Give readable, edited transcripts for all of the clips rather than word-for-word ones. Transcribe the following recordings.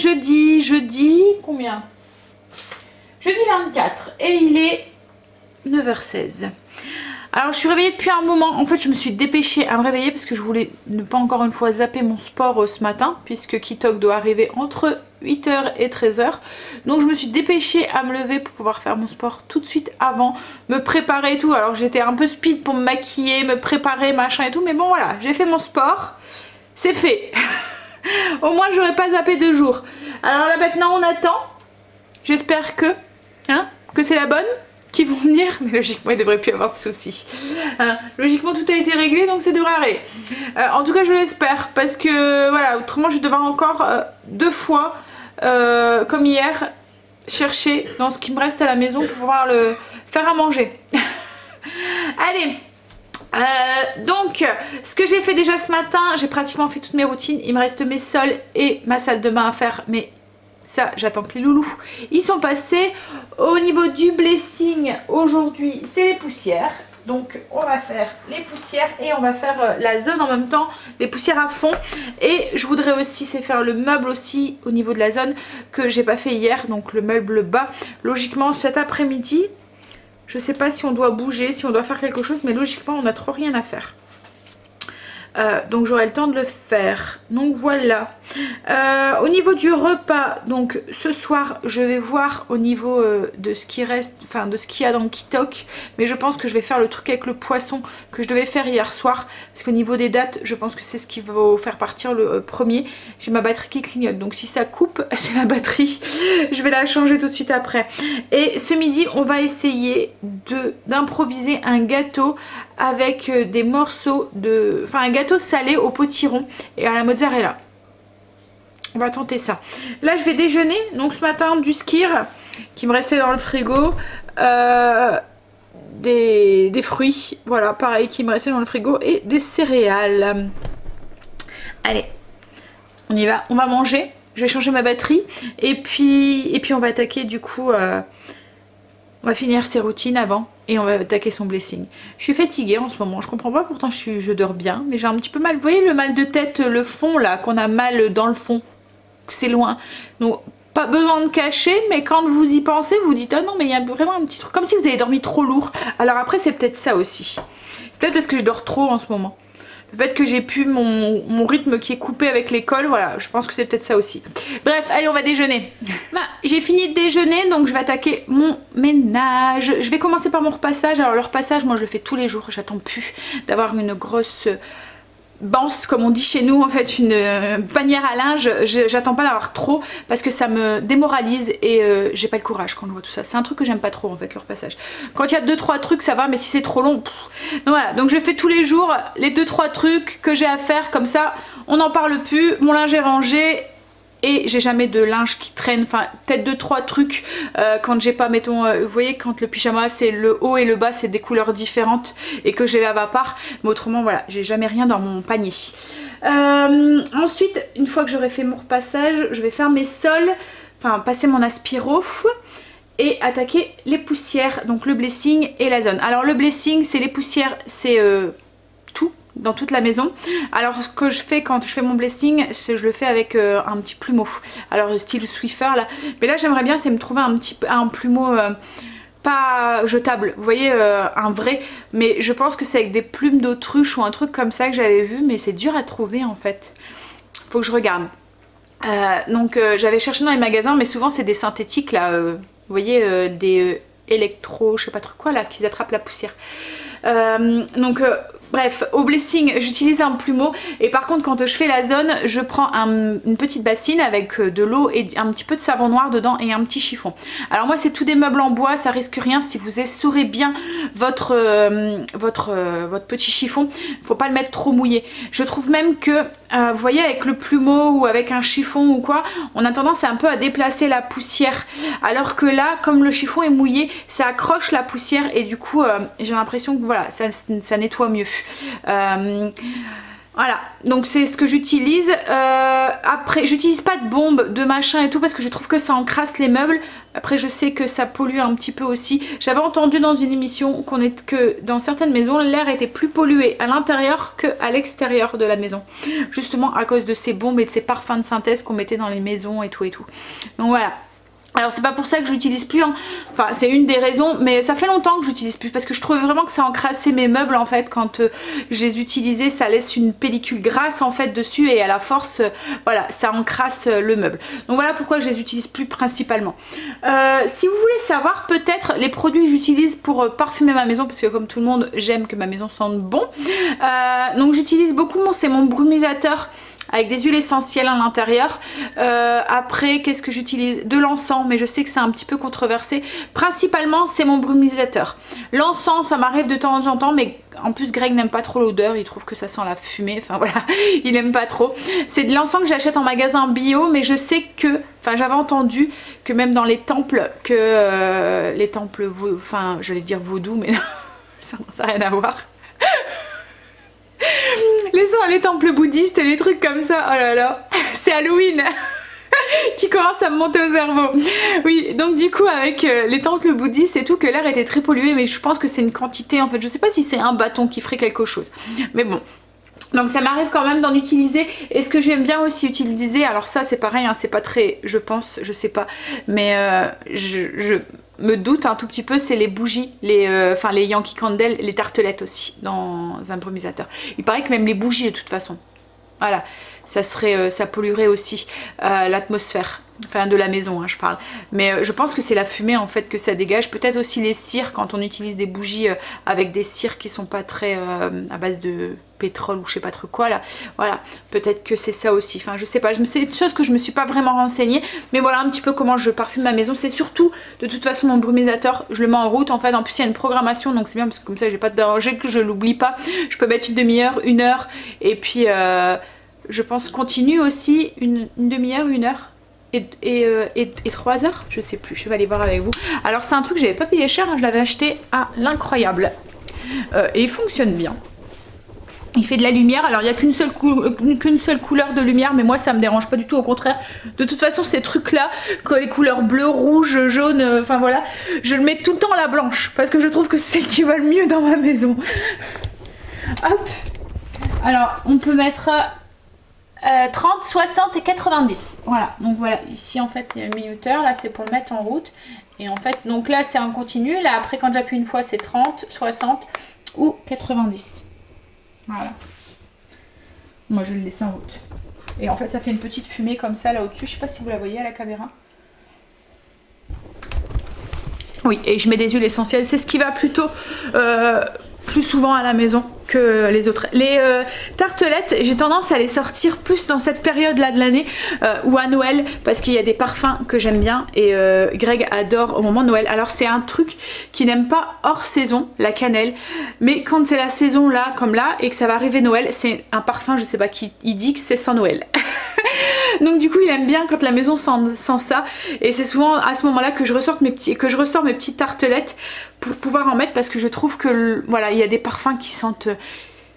est jeudi combien? Jeudi 24 et il est 9h16. Alors je suis réveillée depuis un moment, en fait je me suis dépêchée à me réveiller parce que je voulais ne pas encore une fois zapper mon sport ce matin puisque Kitok doit arriver entre 8h et 13h. Donc je me suis dépêchée à me lever pour pouvoir faire mon sport tout de suite avant, me préparer et tout. Alors j'étais un peu speed pour me maquiller, me préparer machin et tout, mais bon voilà, j'ai fait mon sport, c'est fait. Au moins j'aurais pas zappé 2 jours. Alors là maintenant on attend, j'espère que c'est la bonne qui vont venir, mais logiquement il devrait plus y avoir de soucis. Logiquement tout a été réglé donc ça devrait aller. En tout cas je l'espère parce que voilà, autrement je devrais encore 2 fois comme hier chercher dans ce qui me reste à la maison pour pouvoir le faire à manger. Allez, donc ce que j'ai fait déjà ce matin, j'ai pratiquement fait toutes mes routines, il me reste mes sols et ma salle de bain à faire, mais ça j'attends que les loulous ils sont passés. Au niveau du blessing aujourd'hui c'est les poussières, donc on va faire les poussières et on va faire la zone en même temps, les poussières à fond. Et je voudrais aussi c'est faire le meuble aussi au niveau de la zone que j'ai pas fait hier, donc le meuble bas. Logiquement cet après-midi je sais pas si on doit bouger, si on doit faire quelque chose, mais logiquement on n'a trop rien à faire. Donc j'aurai le temps de le faire. Donc voilà. Au niveau du repas, donc ce soir je vais voir au niveau de ce qui reste, enfin de ce qu'il y a dans le Kitok, mais je pense que je vais faire le truc avec le poisson que je devais faire hier soir, parce qu'au niveau des dates je pense que c'est ce qui va faire partir le premier. J'ai ma batterie qui clignote, donc si ça coupe c'est la batterie, je vais la changer tout de suite après. Et ce midi on va essayer d'improviser un gâteau avec des morceaux de... Enfin un gâteau salé au potiron et à la mozzarella. On va tenter ça. Là je vais déjeuner, donc ce matin du skyr qui me restait dans le frigo, des fruits, voilà pareil qui me restait dans le frigo et des céréales. Allez, on y va, on va manger, je vais changer ma batterie et puis on va attaquer du coup... on va finir ses routines avant et on va attaquer son blessing. Je suis fatiguée en ce moment, je comprends pas, pourtant je dors bien, mais j'ai un petit peu mal. Vous voyez le mal de tête, le fond là, qu'on a mal dans le fond, que c'est loin. Donc pas besoin de cacher, mais quand vous y pensez, vous dites oh non mais il y a vraiment un petit truc, comme si vous avez dormi trop lourd. Alors après c'est peut-être ça aussi. C'est peut-être parce que je dors trop en ce moment. Le fait que j'ai plus mon rythme qui est coupé avec l'école, voilà, je pense que c'est peut-être ça aussi. Bref, allez on va déjeuner. Bah, j'ai fini de déjeuner, donc je vais attaquer mon ménage. Je vais commencer par mon repassage. Alors le repassage, moi je le fais tous les jours, j'attends plus d'avoir une grosse... banse comme on dit chez nous, en fait une panière à linge. J'attends pas d'avoir trop parce que ça me démoralise et j'ai pas le courage quand je vois tout ça. C'est un truc que j'aime pas trop en fait, le repassage. Quand il y a 2-3 trucs ça va, mais si c'est trop long donc voilà, donc je fais tous les jours les 2-3 trucs que j'ai à faire, comme ça on n'en parle plus, mon linge est rangé et j'ai jamais de linge qui traîne. Enfin peut-être 2-3 trucs quand j'ai pas, mettons vous voyez quand le pyjama c'est le haut et le bas c'est des couleurs différentes et que je les lave à part, mais autrement voilà j'ai jamais rien dans mon panier. Ensuite une fois que j'aurai fait mon repassage je vais faire mes sols, enfin passer mon aspiro et attaquer les poussières, donc le blessing et la zone. Alors le blessing c'est les poussières, c'est tout dans toute la maison. Alors ce que je fais quand je fais mon blessing, je le fais avec un petit plumeau, alors style Swiffer là, mais là j'aimerais bien c'est me trouver un plumeau pas jetable, vous voyez, un vrai, mais je pense que c'est avec des plumes d'autruche ou un truc comme ça que j'avais vu, mais c'est dur à trouver en fait, faut que je regarde. Donc j'avais cherché dans les magasins, mais souvent c'est des synthétiques là, vous voyez, des électro, je sais pas trop quoi là, qui attrapent la poussière. Bref, au blessing j'utilise un plumeau et par contre quand je fais la zone je prends une petite bassine avec de l'eau et un petit peu de savon noir dedans et un petit chiffon. Alors moi c'est tout des meubles en bois, ça risque rien si vous essorez bien votre petit chiffon, faut pas le mettre trop mouillé. Je trouve même que vous voyez avec le plumeau ou avec un chiffon ou quoi, on a tendance un peu à déplacer la poussière, alors que là comme le chiffon est mouillé ça accroche la poussière et du coup j'ai l'impression que voilà ça nettoie mieux. Voilà, donc c'est ce que j'utilise. Après, j'utilise pas de bombes, de machin et tout parce que je trouve que ça encrasse les meubles. Après, je sais que ça pollue un petit peu aussi. J'avais entendu dans une émission que dans certaines maisons, l'air était plus pollué à l'intérieur qu'à l'extérieur de la maison. Justement à cause de ces bombes et de ces parfums de synthèse qu'on mettait dans les maisons et tout et tout. Donc voilà. Alors c'est pas pour ça que je l'utilise plus, hein. Enfin c'est une des raisons, mais ça fait longtemps que j'utilise plus parce que je trouvais vraiment que ça encrassait mes meubles en fait quand je les utilisais, ça laisse une pellicule grasse en fait dessus et à la force voilà ça encrasse le meuble. Donc voilà pourquoi je les utilise plus principalement. Si vous voulez savoir peut-être les produits que j'utilise pour parfumer ma maison, parce que comme tout le monde j'aime que ma maison sente bon, donc j'utilise beaucoup c'est mon brumisateur avec des huiles essentielles à l'intérieur. Après qu'est-ce que j'utilise? De l'encens, mais je sais que c'est un petit peu controversé. Principalement c'est mon brumisateur. L'encens ça m'arrive de temps en temps, mais en plus Greg n'aime pas trop l'odeur, il trouve que ça sent la fumée, enfin voilà, il n'aime pas trop. C'est de l'encens que j'achète en magasin bio, mais je sais que, enfin j'avais entendu que même dans les temples, les temples, enfin j'allais dire vaudou, mais ça n'a rien à voir. Les temples bouddhistes et les trucs comme ça, oh là là, c'est Halloween qui commence à me monter au cerveau. Oui, donc du coup avec les temples bouddhistes et tout, que l'air était très pollué, mais je pense que c'est une quantité en fait, je sais pas si c'est un bâton qui ferait quelque chose, mais bon. Donc ça m'arrive quand même d'en utiliser. Et ce que j'aime bien aussi utiliser, alors ça c'est pareil, hein, c'est pas très, je pense, je sais pas, mais je me doute un tout petit peu, c'est les bougies, les Yankee Candle, les tartelettes aussi dans un brumisateur. Il paraît que même les bougies de toute façon, voilà, ça polluerait aussi l'atmosphère. Enfin de la maison hein, je parle, mais je pense que c'est la fumée en fait que ça dégage, peut-être aussi les cires quand on utilise des bougies avec des cires qui sont pas très à base de pétrole ou je sais pas trop quoi là, voilà, peut-être que c'est ça aussi, enfin je sais pas, c'est une chose que je me suis pas vraiment renseignée, mais voilà un petit peu comment je parfume ma maison. C'est surtout de toute façon mon brumisateur, je le mets en route en fait, en plus il y a une programmation donc c'est bien parce que comme ça j'ai pas de danger, que je l'oublie pas, je peux mettre une demi-heure, une heure et puis je pense continue aussi une demi-heure, une heure et 3 heures, je sais plus, je vais aller voir avec vous. Alors c'est un truc que j'avais pas payé cher, hein, je l'avais acheté à l'incroyable et il fonctionne bien. Il fait de la lumière, alors il n'y a qu'une seule couleur de lumière, mais moi ça me dérange pas du tout, au contraire. De toute façon ces trucs là, les couleurs bleu, rouge, jaune, enfin voilà, je le mets tout le temps à la blanche, parce que je trouve que c'est celle qui va le mieux dans ma maison. Hop. Alors on peut mettre 30, 60 et 90. Voilà, donc voilà, ici en fait il y a le minuteur, là c'est pour le mettre en route. Et en fait, donc là c'est un continu, là après quand j'appuie une fois c'est 30, 60 ou 90. Voilà. Moi je le laisse en route. Et en fait ça fait une petite fumée comme ça là au-dessus, je sais pas si vous la voyez à la caméra. Oui, et je mets des huiles essentielles, c'est ce qui va plutôt plus souvent à la maison que les autres. Les tartelettes, j'ai tendance à les sortir plus dans cette période là de l'année ou à Noël, parce qu'il y a des parfums que j'aime bien et Greg adore au moment de Noël. Alors c'est un truc qu'il n'aime pas hors saison, la cannelle, mais quand c'est la saison là comme là et que ça va arriver Noël, c'est un parfum, je sais pas qui, il dit que c'est sans Noël. Donc du coup il aime bien quand la maison sent ça, et c'est souvent à ce moment là que je ressors mes petites tartelettes pour pouvoir en mettre, parce que je trouve que voilà, il y a des parfums qui sentent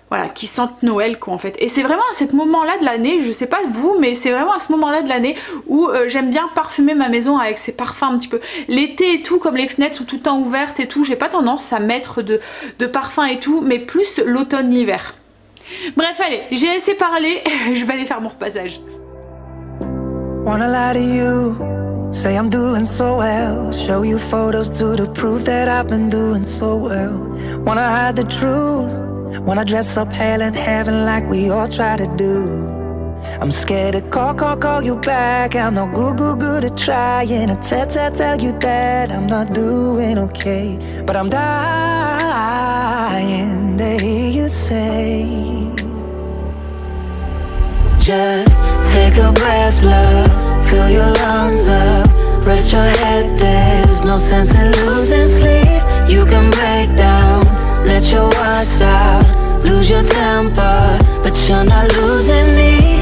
voilà, qui sentent Noël quoi en fait. Et c'est vraiment à ce moment là de l'année, je sais pas vous, mais c'est vraiment à ce moment là de l'année où j'aime bien parfumer ma maison avec ces parfums un petit peu. L'été et tout, comme les fenêtres sont tout le temps ouvertes et tout, j'ai pas tendance à mettre de parfums et tout, mais plus l'automne, l'hiver. Bref, allez, j'ai assez parlé, je vais aller faire mon repassage. Wanna lie to you, say I'm doing so well, show you photos to prove that I've been doing so well. Wanna hide the truth, wanna dress up hell in heaven like we all try to do. I'm scared to call you back, I'm no good at trying to tell you that I'm not doing okay. But I'm dying to hear you say, just take a breath, love, fill your lungs up, rest your head, there's no sense in losing sleep. You can break down, let your watch out, lose your temper, but you're not losing me.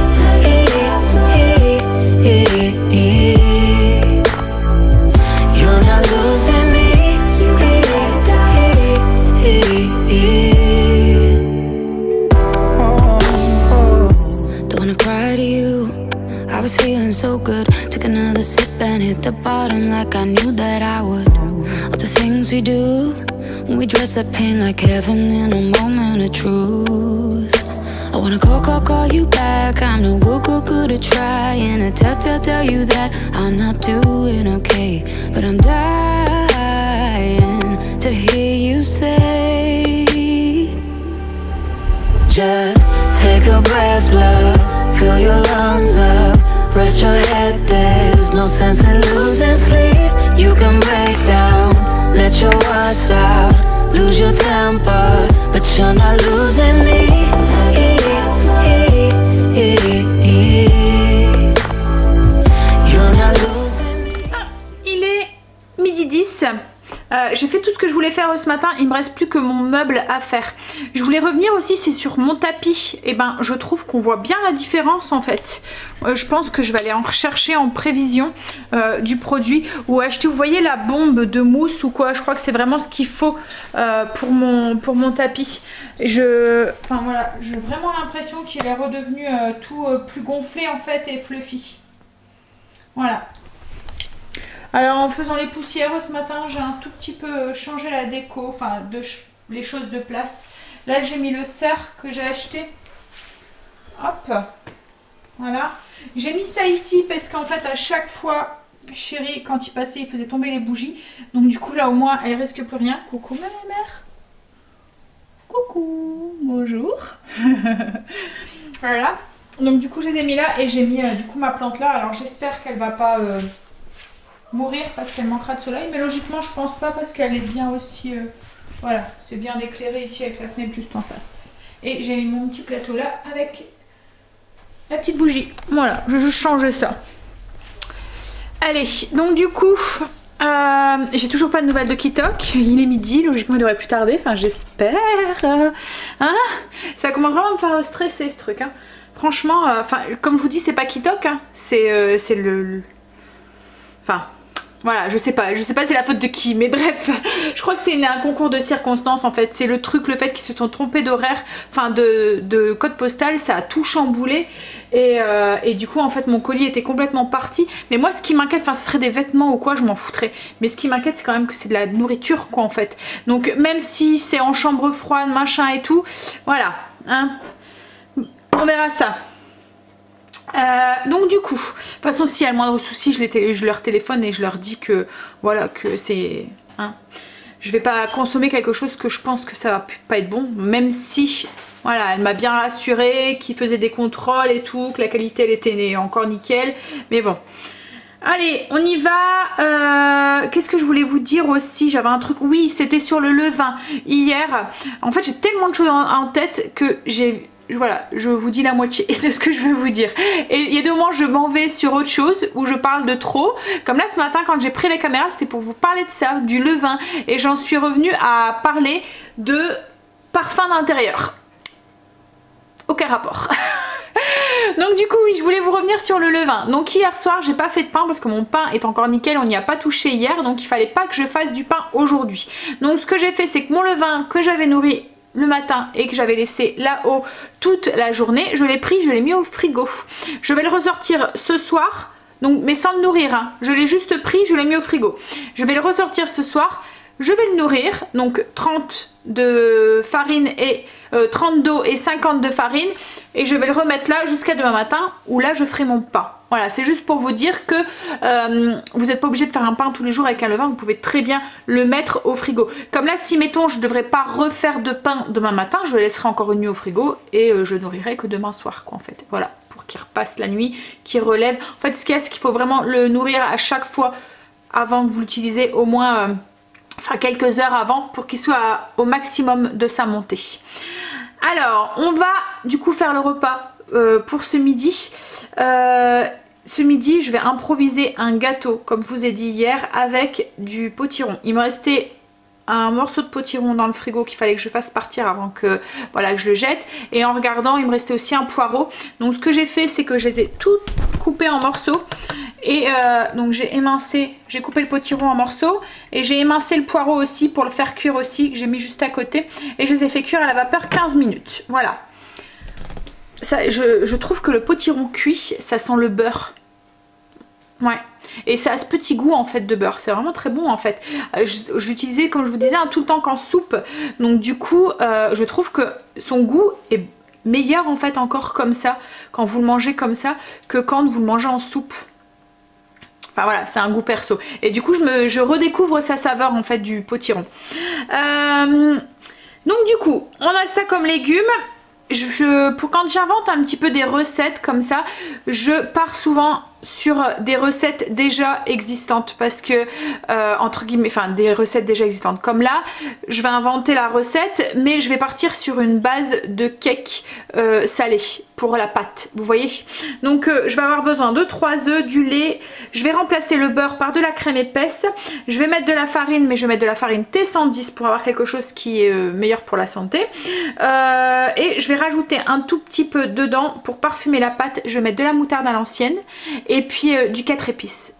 You're not losing me. Oh, oh, could. Took another sip and hit the bottom like I knew that I would. All the things we do when we dress up pain like heaven in a moment of truth. I wanna call you back. I'm no good at trying to tell you that I'm not doing okay, but I'm dying to hear you say, just take a breath, love. Fill your lungs up. Rest your head, there's no sense in losing sleep. You can break down, let your watch out. Lose your temper, but you're not losing me. You're not losing me. Il est midi 10. J'ai fait tout ce que je voulais faire ce matin, il me reste plus que mon meuble à faire. Je voulais revenir aussi, c'est sur mon tapis. Et ben je trouve qu'on voit bien la différence en fait. Je pense que je vais aller en rechercher en prévision du produit ou acheter, vous voyez la bombe de mousse ou quoi, je crois que c'est vraiment ce qu'il faut pour mon tapis. Enfin voilà, j'ai vraiment l'impression qu'il est redevenu tout plus gonflé en fait et fluffy. Voilà. Alors en faisant les poussières ce matin, j'ai un tout petit peu changé la déco, enfin les choses de place. Là j'ai mis le cerf que j'ai acheté. Hop, voilà. J'ai mis ça ici parce qu'en fait à chaque fois, chérie, quand il passait, il faisait tomber les bougies. Donc du coup là au moins elle risque plus rien. Coucou ma mère. Coucou, bonjour. Voilà. Donc du coup je les ai mis là et j'ai mis du coup ma plante là. Alors j'espère qu'elle va pas mourir parce qu'elle manquera de soleil, mais logiquement je pense pas parce qu'elle est bien aussi voilà, c'est bien éclairé ici avec la fenêtre juste en face. Et j'ai mis mon petit plateau là avec la petite bougie. Voilà, je vais juste changer ça. Allez, donc du coup j'ai toujours pas de nouvelles de Kitok. Il est midi, logiquement il devrait plus tarder, enfin j'espère. Hein, ça commence vraiment à me faire stresser ce truc hein. Franchement, enfin comme je vous dis, c'est pas Kitok hein. C'est le... Enfin voilà, je sais pas c'est la faute de qui, mais bref, je crois que c'est un concours de circonstances en fait. C'est le fait qu'ils se sont trompés d'horaire, enfin de code postal, ça a tout chamboulé et du coup en fait mon colis était complètement parti. Mais moi ce qui m'inquiète, enfin ce serait des vêtements ou quoi, je m'en foutrais, mais ce qui m'inquiète c'est quand même que c'est de la nourriture quoi en fait. Donc même si c'est en chambre froide machin et tout, voilà hein, on verra ça. Donc du coup, de toute façon s'il y a le moindre souci je leur téléphone et je leur dis que voilà que c'est hein, je vais pas consommer quelque chose que je pense que ça va pas être bon, même si voilà elle m'a bien rassuré qu'il faisait des contrôles et tout, que la qualité elle était encore nickel, mais bon. Allez, on y va. Qu'est-ce que je voulais vous dire aussi? J'avais un truc, oui, c'était sur le levain. Hier, en fait j'ai tellement de choses en tête que voilà, je vous dis la moitié de ce que je veux vous dire. Et il y a des moments je m'en vais sur autre chose où je parle de trop. Comme là ce matin quand j'ai pris la caméra, c'était pour vous parler de ça, du levain. Et j'en suis revenue à parler de parfum d'intérieur. Aucun rapport. Donc du coup oui, je voulais vous revenir sur le levain. Donc hier soir j'ai pas fait de pain parce que mon pain est encore nickel, on n'y a pas touché hier, donc il fallait pas que je fasse du pain aujourd'hui. Donc ce que j'ai fait c'est que mon levain que j'avais nourri le matin et que j'avais laissé là-haut toute la journée, je l'ai pris, je l'ai mis au frigo. Je vais le ressortir ce soir, donc, mais sans le nourrir hein. Je l'ai juste pris, je l'ai mis au frigo. Je vais le ressortir ce soir, je vais le nourrir, donc 30 de farine et 30 d'eau et 50 de farine, et je vais le remettre là jusqu'à demain matin où là je ferai mon pain. Voilà, c'est juste pour vous dire que vous n'êtes pas obligé de faire un pain tous les jours avec un levain, vous pouvez très bien le mettre au frigo. Comme là, si mettons je ne devrais pas refaire de pain demain matin, je le laisserai encore une nuit au frigo et je nourrirai que demain soir quoi en fait. Voilà, pour qu'il repasse la nuit, qu'il relève. En fait ce qu'il y a, c'est qu'il faut vraiment le nourrir à chaque fois avant que vous l'utilisez, au moins enfin quelques heures avant, pour qu'il soit au maximum de sa montée. Alors on va du coup faire le repas pour ce midi. Ce midi je vais improviser un gâteau comme je vous ai dit hier avec du potiron. Il me restait un morceau de potiron dans le frigo qu'il fallait que je fasse partir avant que, voilà, que je le jette, et en regardant il me restait aussi un poireau. Donc ce que j'ai fait c'est que je les ai tout coupés en morceaux et donc j'ai émincé, j'ai coupé le potiron en morceaux et j'ai émincé le poireau aussi pour le faire cuire aussi, que j'ai mis juste à côté, et je les ai fait cuire à la vapeur 15 minutes. Voilà. Ça, je trouve que le potiron cuit, ça sent le beurre. Ouais. Et ça a ce petit goût en fait de beurre, c'est vraiment très bon en fait. Je l'utilisais comme je vous disais tout le temps qu'en soupe, donc du coup je trouve que son goût est meilleur en fait encore comme ça, quand vous le mangez comme ça, que quand vous le mangez en soupe. Enfin voilà, c'est un goût perso. Et du coup je redécouvre sa saveur en fait du potiron. Donc du coup on a ça comme légumes. Pour quand j'invente un petit peu des recettes comme ça, je pars souvent sur des recettes déjà existantes parce que entre guillemets, enfin des recettes déjà existantes, comme là je vais inventer la recette mais je vais partir sur une base de cake salé pour la pâte, vous voyez. Donc je vais avoir besoin de 3 œufs, du lait, je vais remplacer le beurre par de la crème épaisse, je vais mettre de la farine mais je vais mettre de la farine T110 pour avoir quelque chose qui est meilleur pour la santé, et je vais rajouter un tout petit peu dedans pour parfumer la pâte, je vais mettre de la moutarde à l'ancienne et puis du 4 épices.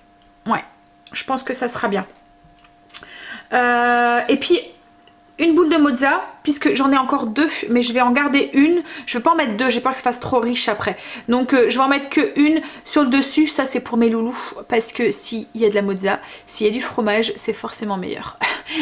Ouais, je pense que ça sera bien. Et puis une boule de mozza, puisque j'en ai encore 2, mais je vais en garder une. Je ne vais pas en mettre 2, j'ai peur que ça fasse trop riche après. Donc je vais en mettre que une sur le dessus, ça c'est pour mes loulous, parce que s'il y a de la mozza, s'il y a du fromage, c'est forcément meilleur.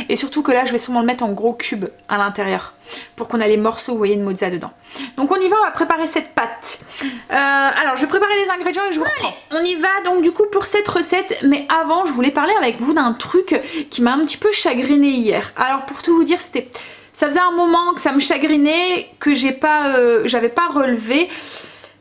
Et surtout que là, je vais sûrement le mettre en gros cubes à l'intérieur, pour qu'on a les morceaux, vous voyez, de mozza dedans. Donc on y va, on va préparer cette pâte. Alors je vais préparer les ingrédients et je vous reprends. On y va donc du coup pour cette recette, mais avant je voulais parler avec vous d'un truc qui m'a un petit peu chagriné hier. Alors pour tout vous dire, ça faisait un moment que ça me chagrinait, que j'avais pas relevé.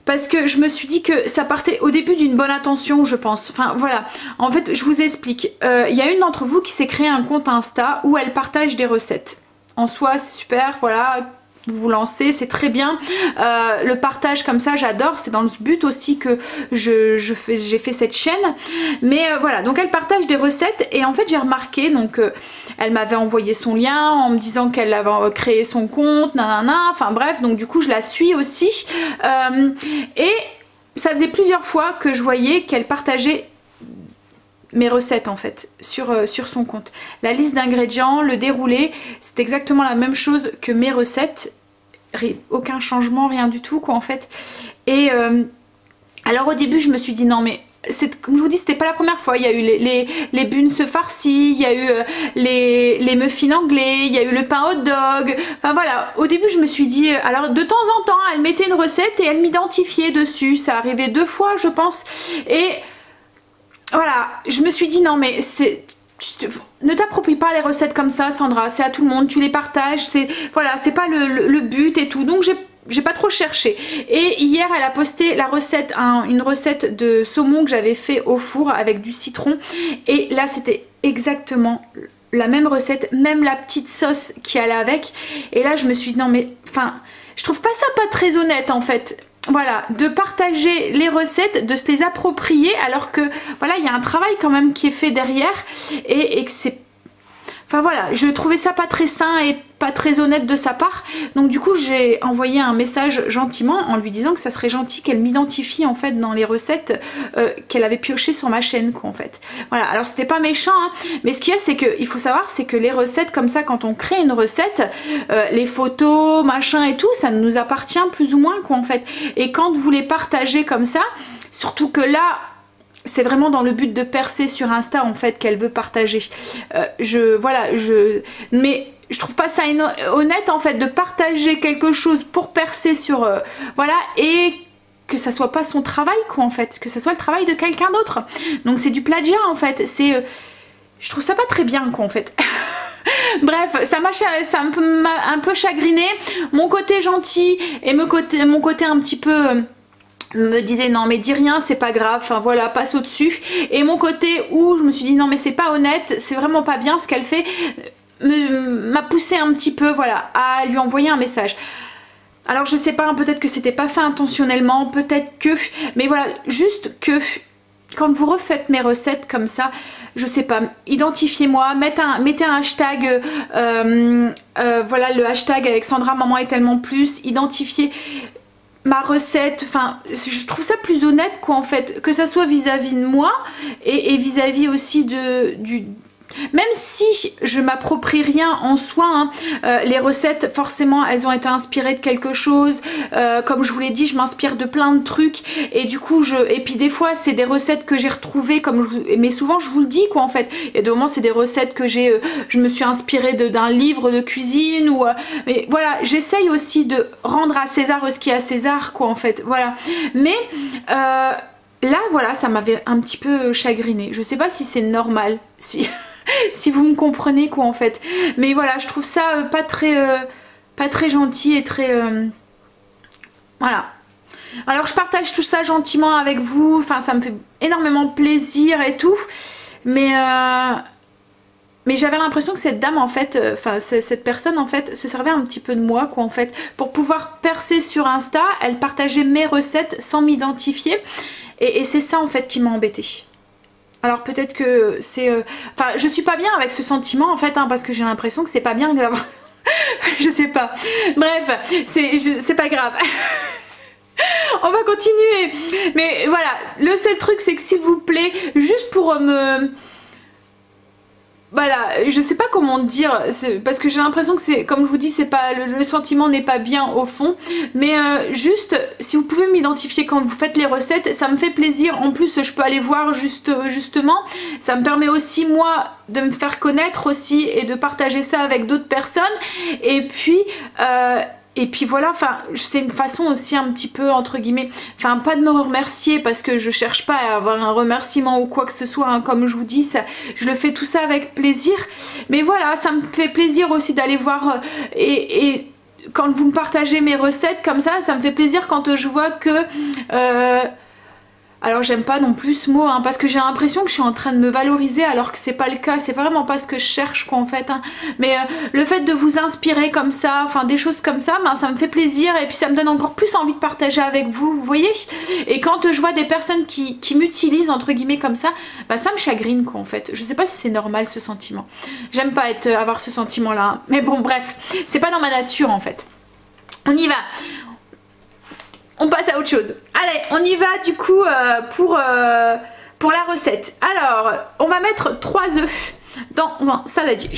Parce que je me suis dit que ça partait au début d'une bonne intention, je pense. Enfin voilà, en fait je vous explique. Il y a une d'entre vous qui s'est créé un compte Insta où elle partage des recettes. En soi c'est super, voilà, vous vous lancez, c'est très bien. Le partage comme ça j'adore, c'est dans le but aussi que j'ai fait cette chaîne. Mais voilà, donc elle partage des recettes et en fait j'ai remarqué, donc elle m'avait envoyé son lien en me disant qu'elle avait créé son compte, nanana, enfin bref, donc du coup je la suis aussi. Et ça faisait plusieurs fois que je voyais qu'elle partageait mes recettes en fait sur son compte. La liste d'ingrédients, le déroulé, c'est exactement la même chose que mes recettes. Aucun changement, rien du tout quoi en fait. Et alors au début je me suis dit non mais comme je vous dis, c'était pas la première fois. Il y a eu les buns farcis, il y a eu les muffins anglais, il y a eu le pain hot dog. Enfin voilà, au début je me suis dit, alors de temps en temps elle mettait une recette et elle m'identifiait dessus. Ça arrivait 2 fois je pense. Et voilà, je me suis dit non mais ne t'approprie pas les recettes comme ça Sandra, c'est à tout le monde, tu les partages, voilà, c'est pas le but et tout. Donc j'ai pas trop cherché. Et hier elle a posté la recette, une recette de saumon que j'avais fait au four avec du citron. Et là c'était exactement la même recette, même la petite sauce qui allait avec. Et là je me suis dit non mais enfin je trouve pas ça pas très honnête en fait. Voilà, de partager les recettes, de se les approprier alors que voilà, il y a un travail quand même qui est fait derrière et que c'est... Enfin voilà, je trouvais ça pas très sain et pas très honnête de sa part. Donc du coup j'ai envoyé un message gentiment en lui disant que ça serait gentil qu'elle m'identifie en fait dans les recettes qu'elle avait piochées sur ma chaîne quoi en fait. Voilà, alors c'était pas méchant hein, mais ce qu'il y a c'est que il faut savoir c'est que les recettes comme ça, quand on crée une recette, les photos machin et tout, ça nous appartient plus ou moins quoi en fait. Et quand vous les partagez comme ça, surtout que là c'est vraiment dans le but de percer sur Insta en fait qu'elle veut partager. Mais je trouve pas ça honnête en fait de partager quelque chose pour percer sur voilà, et que ça soit pas son travail quoi en fait, que ça soit le travail de quelqu'un d'autre. Donc c'est du plagiat en fait, je trouve ça pas très bien quoi en fait. Bref, ça m'a un peu chagriné. Mon côté gentil et mon côté un petit peu me disait non mais dis rien, c'est pas grave, enfin voilà, passe au dessus. Et mon côté où je me suis dit non mais c'est pas honnête, c'est vraiment pas bien ce qu'elle fait, m'a poussé un petit peu voilà à lui envoyer un message. Alors je sais pas, peut-être que c'était pas fait intentionnellement, peut-être que, mais voilà, juste que quand vous refaites mes recettes comme ça, je sais pas, identifiez-moi, mettez un hashtag, voilà le hashtag avec Sandra Maman est tellement plus, identifiez ma recette, enfin je trouve ça plus honnête quoi en fait, que ça soit vis-à-vis de moi et vis-à-vis aussi même si je m'approprie rien en soi, hein, les recettes forcément elles ont été inspirées de quelque chose, comme je vous l'ai dit je m'inspire de plein de trucs et du coup et puis des fois c'est des recettes que j'ai retrouvées mais souvent je vous le dis quoi en fait, il y a des moments c'est des recettes que je me suis inspirée d'un livre de cuisine ou mais voilà, j'essaye aussi de rendre à César ce qui est à César quoi en fait, voilà, mais là voilà ça m'avait un petit peu chagrinée, je sais pas si c'est normal, si vous me comprenez quoi en fait, mais voilà je trouve ça pas très gentil et très voilà. Alors je partage tout ça gentiment avec vous, enfin ça me fait énormément plaisir et tout, mais j'avais l'impression que cette dame en fait, enfin cette personne en fait se servait un petit peu de moi quoi en fait, pour pouvoir percer sur Insta, elle partageait mes recettes sans m'identifier et c'est ça en fait qui m'a embêtée. Alors peut-être que c'est... Enfin, je suis pas bien avec ce sentiment en fait, hein, parce que j'ai l'impression que c'est pas bien d'avoir... je sais pas. Bref, c'est pas grave. On va continuer. Mais voilà, le seul truc c'est que s'il vous plaît, juste pour me... Voilà, je sais pas comment dire, parce que j'ai l'impression que c'est, comme je vous dis, c'est pas le sentiment n'est pas bien au fond, mais juste, si vous pouvez m'identifier quand vous faites les recettes, ça me fait plaisir. En plus, je peux aller voir justement, ça me permet aussi moi de me faire connaître aussi et de partager ça avec d'autres personnes. Et puis voilà, enfin c'est une façon aussi un petit peu entre guillemets, enfin pas de me remercier parce que je cherche pas à avoir un remerciement ou quoi que ce soit, hein, comme je vous dis, ça, je le fais tout ça avec plaisir, mais voilà, ça me fait plaisir aussi d'aller voir et quand vous me partagez mes recettes comme ça me fait plaisir quand je vois que... alors j'aime pas non plus ce mot hein, parce que j'ai l'impression que je suis en train de me valoriser alors que c'est pas le cas, c'est vraiment pas ce que je cherche quoi en fait hein. Mais le fait de vous inspirer comme ça, enfin des choses comme ça, ben, ça me fait plaisir et puis ça me donne encore plus envie de partager avec vous, vous voyez. Et quand je vois des personnes qui m'utilisent entre guillemets comme ça, ben, ça me chagrine quoi en fait. Je sais pas si c'est normal ce sentiment, j'aime pas avoir ce sentiment là hein. Mais bon bref, c'est pas dans ma nature en fait. On y va. On passe à autre chose. Allez, on y va du coup pour la recette. Alors, on va mettre 3 œufs dans un saladier.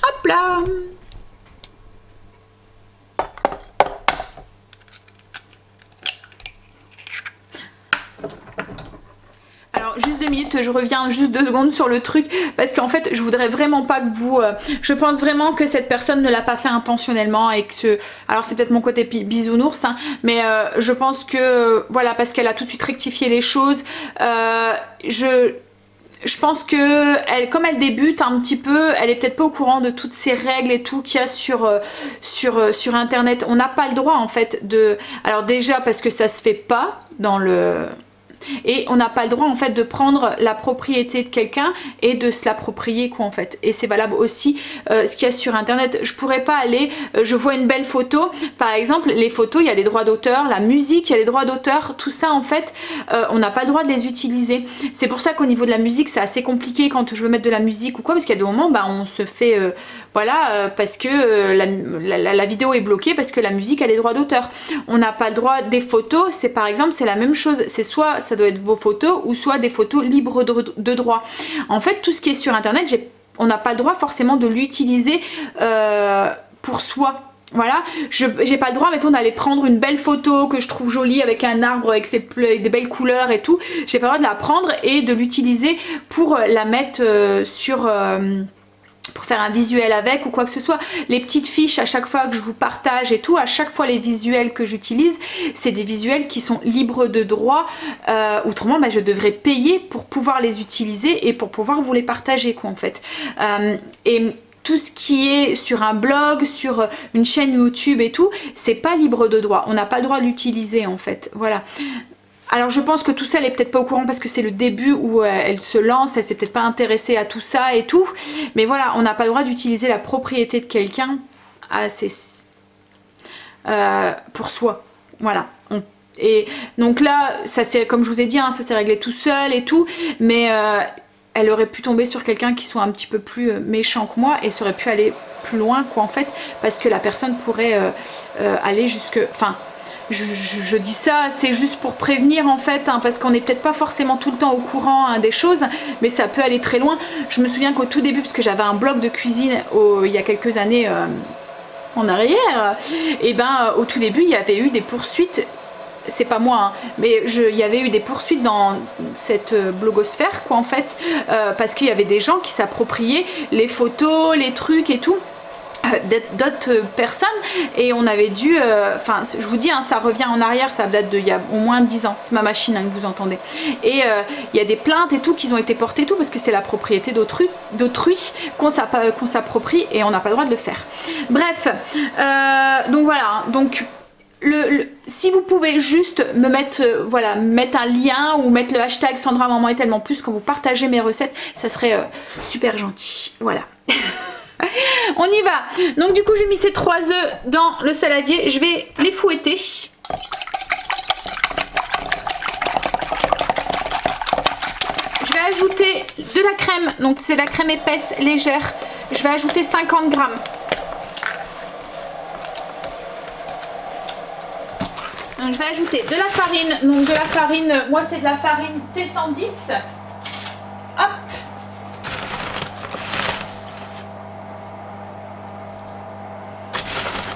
Hop là. Alors juste 2 minutes, je reviens juste 2 secondes sur le truc parce qu'en fait je voudrais vraiment pas que vous... je pense vraiment que cette personne ne l'a pas fait intentionnellement et que alors c'est peut-être mon côté bisounours hein, mais je pense que voilà, parce qu'elle a tout de suite rectifié les choses, je pense que comme elle débute un petit peu, elle est peut-être pas au courant de toutes ces règles et tout qu'il y a sur internet. On n'a pas le droit en fait de... Alors déjà parce que ça se fait pas dans le... Et on n'a pas le droit en fait de prendre la propriété de quelqu'un et de se l'approprier quoi en fait. Et c'est valable aussi ce qu'il y a sur internet. Je pourrais pas aller, je vois une belle photo, par exemple les photos il y a des droits d'auteur, la musique il y a des droits d'auteur, tout ça en fait on n'a pas le droit de les utiliser. C'est pour ça qu'au niveau de la musique c'est assez compliqué quand je veux mettre de la musique ou quoi, parce qu'il y a des moments bah, on se fait voilà parce que la vidéo est bloquée parce que la musique a des droits d'auteur. On n'a pas le droit des photos, c'est par exemple c'est la même chose, c'est soit ça doit être vos photos ou soit des photos libres de droit. En fait tout ce qui est sur internet on n'a pas le droit forcément de l'utiliser pour soi. Voilà, j'ai pas le droit mettons d'aller prendre une belle photo que je trouve jolie avec un arbre avec des belles couleurs et tout, j'ai pas le droit de la prendre et de l'utiliser pour la mettre pour faire un visuel avec ou quoi que ce soit. Les petites fiches à chaque fois que je vous partage et tout, à chaque fois les visuels que j'utilise, c'est des visuels qui sont libres de droit, autrement bah, je devrais payer pour pouvoir les utiliser et pour pouvoir vous les partager quoi en fait. Et tout ce qui est sur un blog, sur une chaîne YouTube et tout, c'est pas libre de droit, on n'a pas le droit de l'utiliser en fait, voilà. Alors je pense que tout ça elle est peut-être pas au courant parce que c'est le début où elle se lance, elle s'est peut-être pas intéressée à tout ça et tout, mais voilà, on n'a pas le droit d'utiliser la propriété de quelqu'un pour soi, voilà. Et donc là, ça c'est comme je vous ai dit, hein, ça s'est réglé tout seul et tout, mais elle aurait pu tomber sur quelqu'un qui soit un petit peu plus méchant que moi et ça aurait pu aller plus loin quoi en fait, parce que la personne pourrait aller jusque... Enfin, je dis ça, c'est juste pour prévenir en fait, hein, parce qu'on n'est peut-être pas forcément tout le temps au courant hein, des choses, mais ça peut aller très loin. Je me souviens qu'au tout début, parce que j'avais un blog de cuisine il y a quelques années en arrière, et ben au tout début il y avait eu des poursuites. C'est pas moi, hein, mais il y avait eu des poursuites dans cette blogosphère quoi en fait, parce qu'il y avait des gens qui s'appropriaient les photos, les trucs et tout d'autres personnes, et on avait dû, enfin je vous dis hein, ça revient en arrière, ça date de il y a au moins 10 ans, c'est ma machine hein, que vous entendez, et il y a des plaintes et tout qui ont été portées et tout, parce que c'est la propriété d'autrui qu'on s'approprie et on n'a pas le droit de le faire. Bref, donc voilà, donc si vous pouvez juste me mettre, voilà, mettre un lien ou mettre le hashtag Sandra Maman est tellement plus quand vous partagez mes recettes, ça serait super gentil, voilà. On y va. Donc du coup j'ai mis ces 3 œufs dans le saladier, je vais les fouetter. Je vais ajouter de la crème, donc c'est la crème épaisse légère, je vais ajouter 50 grammes. Donc, je vais ajouter de la farine, donc de la farine, moi c'est de la farine T110. Hop.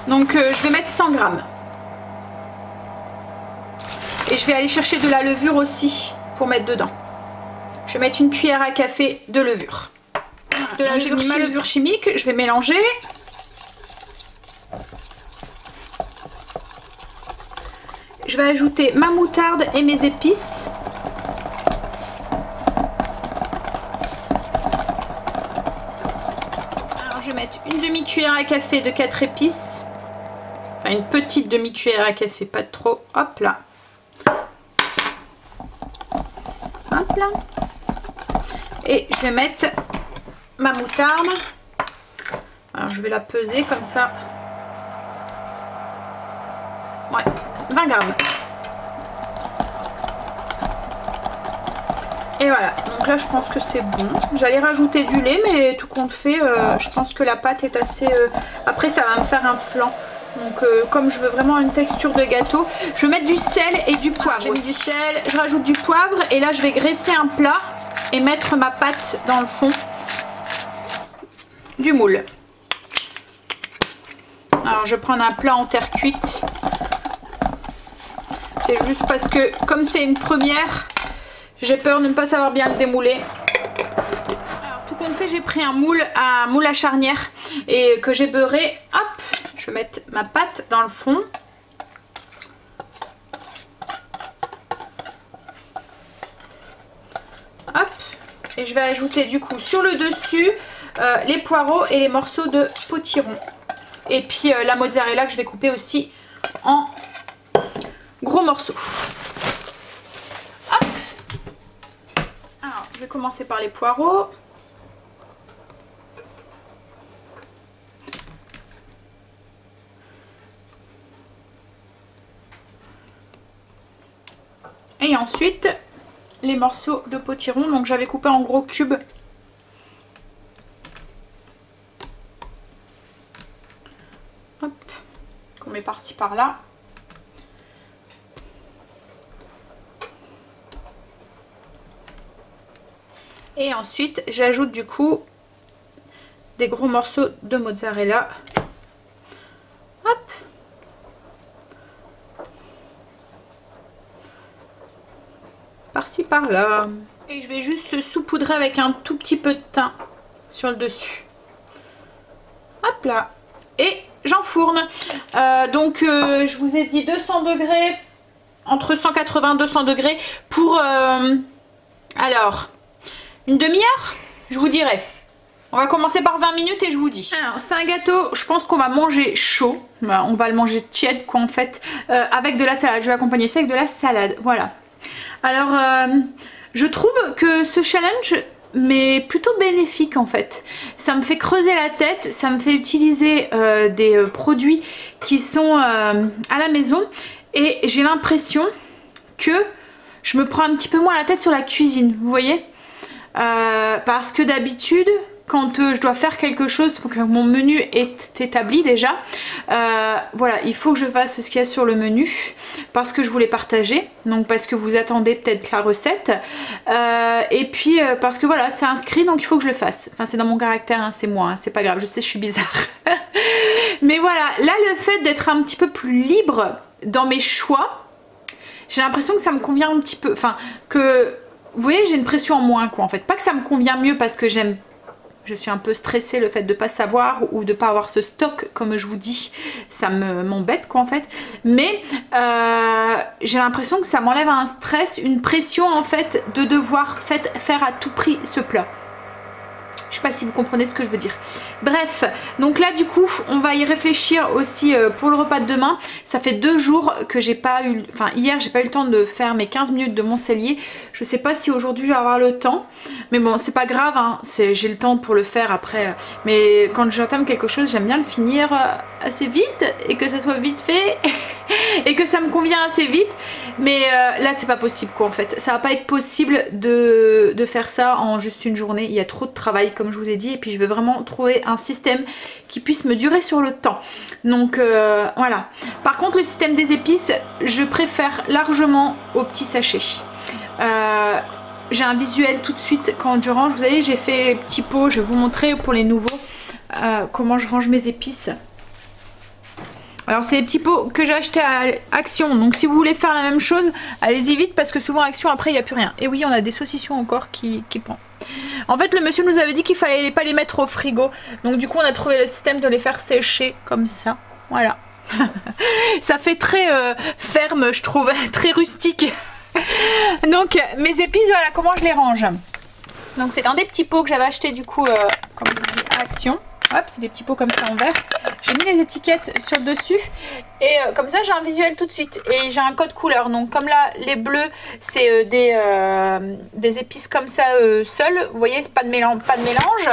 Donc je vais mettre 100 grammes. Et je vais aller chercher de la levure aussi pour mettre dedans. Je vais mettre une cuillère à café de levure. J'ai mis ma levure chimique, je vais mélanger. Je vais ajouter ma moutarde et mes épices. Alors je vais mettre une demi-cuillère à café de 4 épices. Enfin une petite demi-cuillère à café, pas de trop. Hop là. Hop là. Et je vais mettre ma moutarde. Alors je vais la peser comme ça. Ouais, 20 grammes. Et voilà, donc là je pense que c'est bon. J'allais rajouter du lait, mais tout compte fait, je pense que la pâte est assez... Après ça va me faire un flan. Donc comme je veux vraiment une texture de gâteau, je vais mettre du sel et du poivre. J'ai mis du sel, je rajoute du poivre et là je vais graisser un plat et mettre ma pâte dans le fond du moule. Alors je vais prendre un plat en terre cuite. C'est juste parce que comme c'est une première, j'ai peur de ne pas savoir bien le démouler. Alors tout compte fait, j'ai pris un moule à charnière et que j'ai beurré. Hop, je vais mettre ma pâte dans le fond. Hop, et je vais ajouter du coup sur le dessus les poireaux et les morceaux de potiron. Et puis la mozzarella que je vais couper aussi en gros morceaux. Hop. Alors, je vais commencer par les poireaux. Et ensuite, les morceaux de potiron. Donc, j'avais coupé en gros cubes. Hop. Qu'on met par-ci par-là. Et ensuite, j'ajoute du coup des gros morceaux de mozzarella. Hop. Par-ci, par-là. Et je vais juste saupoudrer avec un tout petit peu de thym sur le dessus. Hop là. Et j'enfourne. Donc, je vous ai dit 200 degrés, entre 180 et 200 degrés pour... alors... une demi-heure, je vous dirai. On va commencer par 20 minutes et je vous dis. Alors, c'est un gâteau, je pense qu'on va manger chaud. On va le manger tiède, quoi, en fait. Avec de la salade. Je vais accompagner ça avec de la salade. Voilà. Alors, je trouve que ce challenge m'est plutôt bénéfique, en fait. Ça me fait creuser la tête. Ça me fait utiliser des produits qui sont à la maison. Et j'ai l'impression que je me prends un petit peu moins la tête sur la cuisine. Vous voyez ? Parce que d'habitude, quand je dois faire quelque chose, il faut que mon menu est établi déjà. Voilà, il faut que je fasse ce qu'il y a sur le menu parce que je voulais partager, donc parce que vous attendez peut-être la recette, et puis parce que voilà, c'est inscrit, donc il faut que je le fasse. Enfin, c'est dans mon caractère, hein, c'est moi, hein, c'est pas grave, je sais, je suis bizarre. Mais voilà, là, le fait d'être un petit peu plus libre dans mes choix, j'ai l'impression que ça me convient un petit peu, enfin, que, vous voyez, j'ai une pression en moins, quoi, en fait. Pas que ça me convient mieux parce que je suis un peu stressée, le fait de pas savoir ou de pas avoir ce stock, comme je vous dis, ça m'embête, quoi, en fait. Mais j'ai l'impression que ça m'enlève un stress, une pression, en fait, de devoir faire à tout prix ce plat. Je sais pas si vous comprenez ce que je veux dire. Bref, donc là du coup on va y réfléchir aussi pour le repas de demain. Ça fait 2 jours que j'ai pas eu, enfin hier j'ai pas eu le temps de faire mes 15 minutes de mon cellier. Je sais pas si aujourd'hui je vais avoir le temps, mais bon c'est pas grave, hein. J'ai le temps pour le faire après. Mais quand j'entame quelque chose, j'aime bien le finir assez vite et que ça soit vite fait et que ça me convient assez vite. Mais là c'est pas possible, quoi, en fait. Ça va pas être possible de faire ça en juste une journée. Il y a trop de travail, comme je vous ai dit, et puis je veux vraiment trouver un système qui puisse me durer sur le temps. Donc voilà. Par contre le système des épices, je préfère largement au petit sachet. J'ai un visuel tout de suite quand je range. Vous voyez, j'ai fait les petits pots, je vais vous montrer pour les nouveaux comment je range mes épices. Alors c'est les petits pots que j'ai achetés à Action, donc si vous voulez faire la même chose, allez-y vite parce que souvent Action après il n'y a plus rien. Et oui, on a des saucissons encore qui pendent. En fait le monsieur nous avait dit qu'il fallait pas les mettre au frigo, donc du coup on a trouvé le système de les faire sécher comme ça, voilà. Ça fait très ferme, je trouve, très rustique. Donc mes épices, voilà comment je les range. Donc c'est dans des petits pots que j'avais acheté du coup, comme je vous dis, à Action. Hop, c'est des petits pots comme ça en verre. J'ai mis les étiquettes sur le dessus et comme ça j'ai un visuel tout de suite et j'ai un code couleur. Donc comme là les bleus c'est des épices comme ça seules, vous voyez, c'est pas de mélange.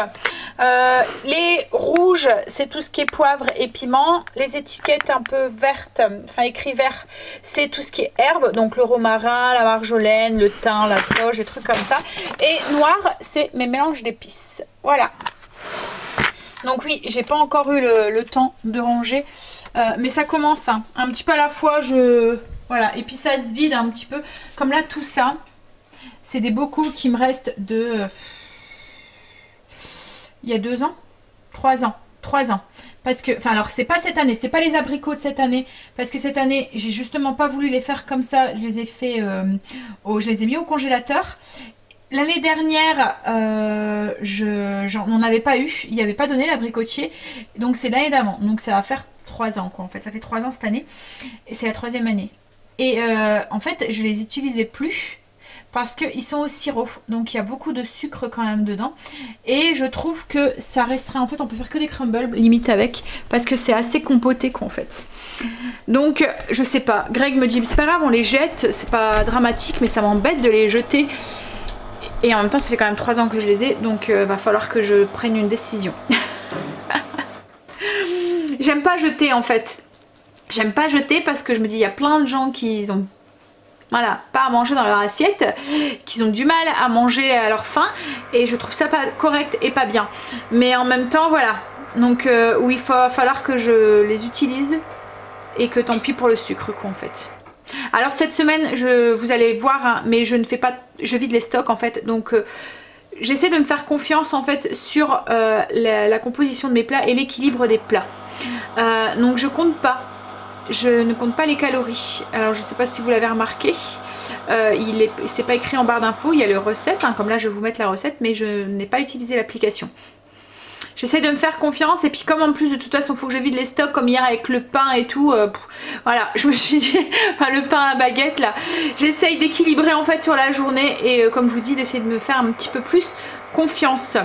Les rouges c'est tout ce qui est poivre et piment. Les étiquettes un peu vertes, enfin écrit vert, c'est tout ce qui est herbe, donc le romarin, la marjolaine, le thym, la sauge, des trucs comme ça. Et noir c'est mes mélanges d'épices. Voilà. Donc oui, j'ai pas encore eu le temps de ranger, mais ça commence, hein. Un petit peu à la fois, voilà, et puis ça se vide un petit peu. Comme là, tout ça, c'est des bocaux qui me restent de... il y a 2 ans 3 ans. 3 ans. Parce que, enfin alors c'est pas cette année, c'est pas les abricots de cette année, parce que cette année, j'ai justement pas voulu les faire comme ça, je les ai fait, je les ai mis au congélateur. L'année dernière, j'en avais pas eu, il n'y avait pas donné l'abricotier, donc c'est l'année d'avant, donc ça va faire 3 ans, quoi, en fait, ça fait 3 ans cette année, et c'est la 3e année. Et en fait, je les utilisais plus, parce qu'ils sont au sirop, donc il y a beaucoup de sucre quand même dedans, et je trouve que ça restreint, en fait, on peut faire que des crumbles, limite avec, parce que c'est assez compoté, quoi, en fait. Donc, je sais pas, Greg me dit, c'est pas grave, on les jette, c'est pas dramatique, mais ça m'embête de les jeter. Et en même temps ça fait quand même 3 ans que je les ai, donc va falloir que je prenne une décision. J'aime pas jeter en fait. J'aime pas jeter parce que je me dis il y a plein de gens qui ont voilà, pas à manger dans leur assiette, qui ont du mal à manger à leur faim, et je trouve ça pas correct et pas bien. Mais en même temps voilà, donc où il va falloir que je les utilise et que tant pis pour le sucre, quoi, en fait. Alors cette semaine, vous allez voir, hein, mais je ne fais pas, je vide les stocks en fait, donc j'essaie de me faire confiance en fait sur la composition de mes plats et l'équilibre des plats. Donc je ne compte pas les calories. Alors je sais pas si vous l'avez remarqué, c'est pas écrit en barre d'infos, il y a le recette, hein, comme là je vais vous mettre la recette, mais je n'ai pas utilisé l'application. J'essaie de me faire confiance, et puis comme en plus de toute façon il faut que je vide les stocks, comme hier avec le pain et tout, voilà, je me suis dit, enfin le pain à baguette là, j'essaye d'équilibrer en fait sur la journée, et comme je vous dis, d'essayer de me faire un petit peu plus confiance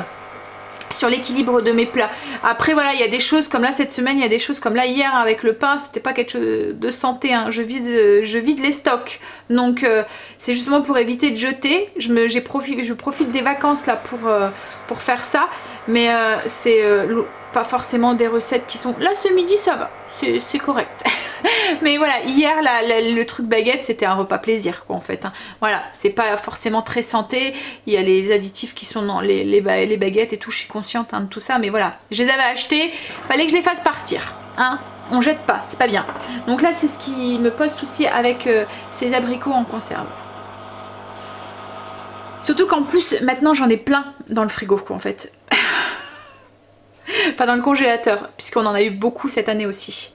sur l'équilibre de mes plats. Après voilà, il y a des choses comme là cette semaine, il y a des choses comme là hier avec le pain, c'était pas quelque chose de santé, hein. Je vide les stocks, donc c'est justement pour éviter de jeter. Je profite des vacances là pour faire ça, mais c'est pas forcément des recettes qui sont là ce midi, ça va, c'est correct. Mais voilà, hier le truc baguette c'était un repas plaisir quoi en fait. Hein. Voilà, c'est pas forcément très santé. Il y a les additifs qui sont dans les baguettes et tout. Je suis consciente hein, de tout ça, mais voilà, je les avais achetés. Fallait que je les fasse partir. Hein. On jette pas, c'est pas bien. Donc là c'est ce qui me pose souci avec ces abricots en conserve. Surtout qu'en plus maintenant j'en ai plein dans le frigo quoi en fait. Pas dans le congélateur, puisqu'on en a eu beaucoup cette année aussi.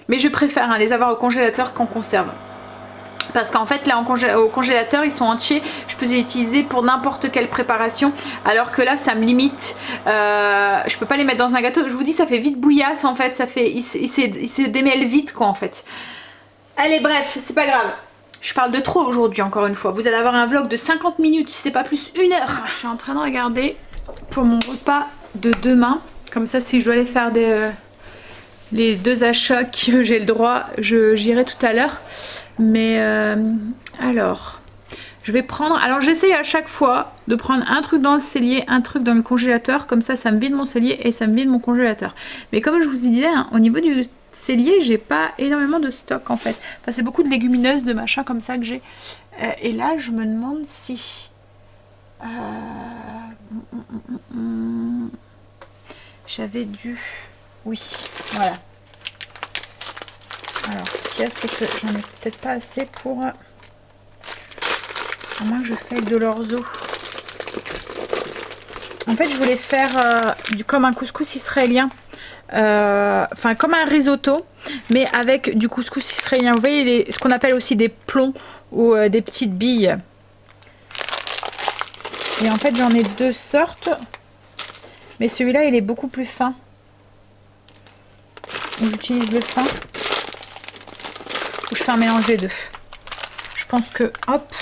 Mais je préfère hein, les avoir au congélateur qu'en conserve. Parce qu'en fait là au congélateur ils sont entiers, je peux les utiliser pour n'importe quelle préparation. Alors que là ça me limite, je peux pas les mettre dans un gâteau. Je vous dis ça fait vite bouillasse en fait, ça fait, il se démêle vite quoi en fait. Allez bref, c'est pas grave. Je parle de trop aujourd'hui encore une fois. Vous allez avoir un vlog de 50 minutes, si c'est pas plus 1 heure. Je suis en train de regarder pour mon repas de demain, comme ça si je dois aller faire les 2 achats que j'ai le droit, j'irai tout à l'heure. Mais alors je vais prendre, alors j'essaye à chaque fois de prendre un truc dans le cellier, un truc dans le congélateur, comme ça ça me vide mon cellier et ça me vide mon congélateur. Mais comme je vous disais hein, au niveau du cellier j'ai pas énormément de stock en fait, enfin c'est beaucoup de légumineuses, de machin comme ça que j'ai. Et là je me demande si j'avais dû... Oui, voilà. Alors, ce qu'il y a, c'est que j'en ai peut-être pas assez pour... À moins que je fasse de l'orzo. En fait, je voulais faire comme un couscous israélien. Enfin, comme un risotto, mais avec du couscous israélien. Vous voyez, ce qu'on appelle aussi des plombs ou des petites billes. Et en fait, j'en ai 2 sortes. Mais celui-là, il est beaucoup plus fin. J'utilise le fin. Je fais un mélange des deux. Je pense que, hop,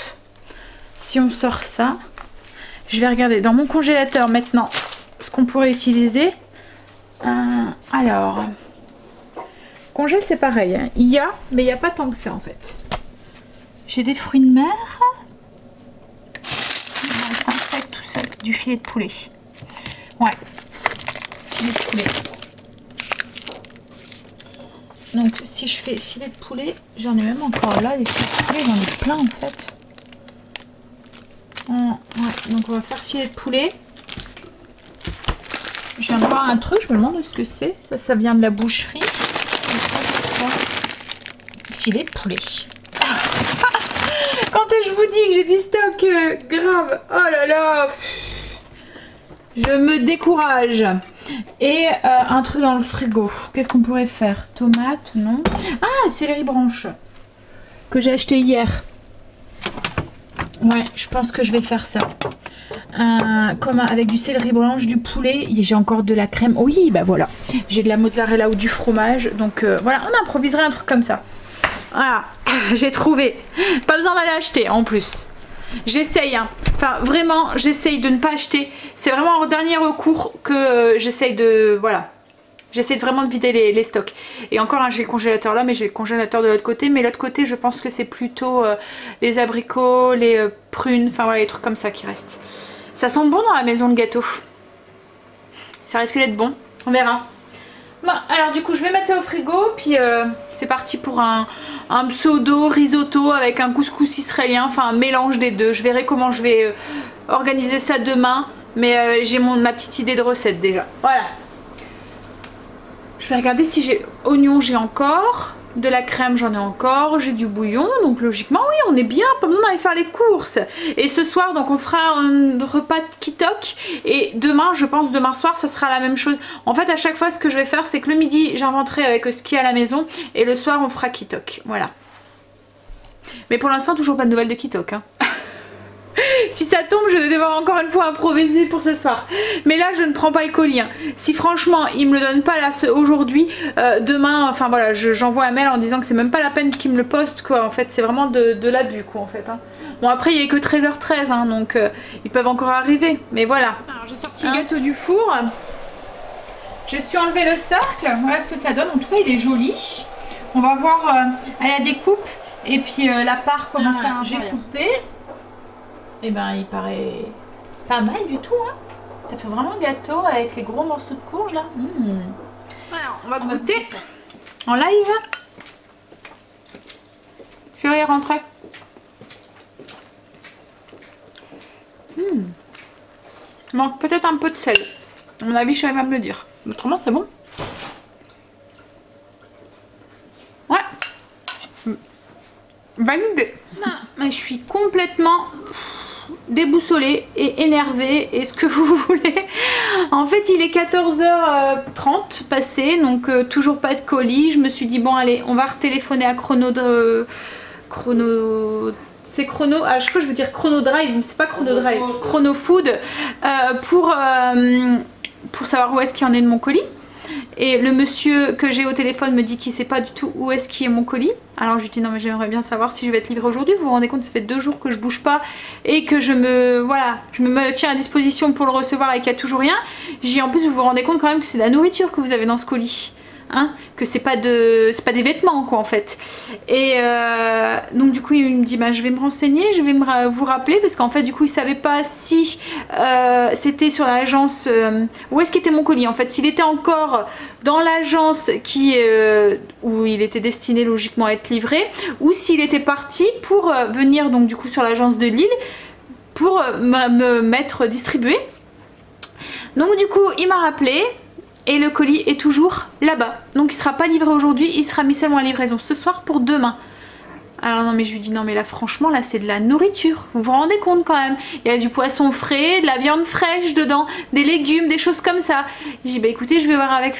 si on sort ça, je vais regarder dans mon congélateur maintenant ce qu'on pourrait utiliser. Alors, congèle, c'est pareil. Hein. Il y a, mais il n'y a pas tant que ça en fait. J'ai des fruits de mer. Il me reste un sac tout seul. Du filet de poulet. Ouais, filet de poulet. Donc si je fais filet de poulet, j'en ai même encore là, des filets de poulet, j'en ai plein en fait. Ouais, donc on va faire filet de poulet. Je viens de voir un truc, je me demande ce que c'est. Ça vient de la boucherie. Et ça, c'est quoi? Filet de poulet. Quand je vous dis que j'ai du stock grave, oh là là, je me décourage. Et un truc dans le frigo. Qu'est-ce qu'on pourrait faire? Tomate, non. Ah, céleri branche que j'ai acheté hier. Ouais, je pense que je vais faire ça. Comme avec du céleri branche, du poulet. J'ai encore de la crème. Oui, bah voilà. J'ai de la mozzarella ou du fromage. Donc voilà, on improviserait un truc comme ça. Voilà, j'ai trouvé. Pas besoin d'aller acheter en plus. J'essaye, hein. Enfin vraiment, j'essaye de ne pas acheter. C'est vraiment en dernier recours que j'essaye de... Voilà. J'essaie vraiment de vider les stocks. Et encore, hein, j'ai le congélateur là, mais j'ai le congélateur de l'autre côté. Mais l'autre côté, je pense que c'est plutôt les abricots, les prunes, enfin voilà, les trucs comme ça qui restent. Ça sent bon dans la maison le gâteau. Ça risque d'être bon. On verra. Bon, alors du coup, je vais mettre ça au frigo. Puis c'est parti pour un pseudo risotto avec un couscous israélien. Enfin, un mélange des deux. Je verrai comment je vais organiser ça demain. Mais j'ai ma petite idée de recette déjà. Voilà. Je vais regarder si j'ai oignons, j'ai encore. De la crème, j'en ai encore. J'ai du bouillon. Donc logiquement, oui, on est bien. Pas besoin d'aller faire les courses. Et ce soir, donc on fera un repas de kitok. Et demain, je pense demain soir, ça sera la même chose. En fait, à chaque fois, ce que je vais faire, c'est que le midi, j'inventerai avec ce qu'il y a à la maison. Et le soir, on fera kitok. Voilà. Mais pour l'instant, toujours pas de nouvelles de kitok. Hein. Si ça tombe, je vais devoir encore une fois improviser pour ce soir. Mais là, je ne prends pas le colis. Hein. Si franchement, il me le donne pas là aujourd'hui, demain, enfin voilà, j'envoie un mail en disant que c'est même pas la peine qu'il me le poste, quoi. En fait, c'est vraiment de l'abus, quoi, en fait. Hein. Bon, après, il est que 13h13, hein, donc ils peuvent encore arriver. Mais voilà. Alors, j'ai sorti le gâteau du four. Je suis enlevé le cercle. Voilà ce que ça donne. En tout cas, il est joli. On va voir à la découpe. Et puis la part, comment ça j'ai coupé. Et ben il paraît pas mal du tout, hein. Ça fait vraiment gâteau avec les gros morceaux de courge là. Alors on va goûter. en live. Je vais y rentrer. Il manque peut-être un peu de sel. À mon avis, je savais même le dire. Autrement, c'est bon. Ouais. Validé. Mais je suis complètement déboussolée et énervée et ce que vous voulez. En fait, il est 14h30 passé, donc toujours pas de colis. Je me suis dit, bon, allez, on va retéléphoner à c'est Chrono, à chaque fois je veux dire Chrono Drive, mais c'est pas Chrono Drive, Chrono Food, pour savoir où est-ce qu'il y en est de mon colis. Et le monsieur que j'ai au téléphone me dit qu'il sait pas du tout où est-ce qu'il est mon colis. Alors je lui dis non mais j'aimerais bien savoir si je vais être livrée aujourd'hui. Vous vous rendez compte, ça fait 2 jours que je bouge pas et que je me tiens à disposition pour le recevoir et qu'il n'y a toujours rien. J'ai en plus vous vous rendez compte quand même que c'est de la nourriture que vous avez dans ce colis. Hein, que c'est pas des vêtements quoi en fait. Et donc du coup il me dit bah je vais me renseigner, je vais vous rappeler parce qu'en fait du coup il savait pas si c'était sur l'agence où est-ce qu'était mon colis en fait, s'il était encore dans l'agence où il était destiné logiquement à être livré ou s'il était parti pour venir donc du coup sur l'agence de Lille pour me mettre distribué. Donc du coup il m'a rappelé. Et le colis est toujours là-bas. Donc il sera pas livré aujourd'hui, il sera mis seulement à livraison ce soir pour demain. Alors non mais je lui dis non mais là franchement là c'est de la nourriture. Vous vous rendez compte quand même. Il y a du poisson frais, de la viande fraîche dedans, des légumes, des choses comme ça. Je dis bah écoutez je vais voir avec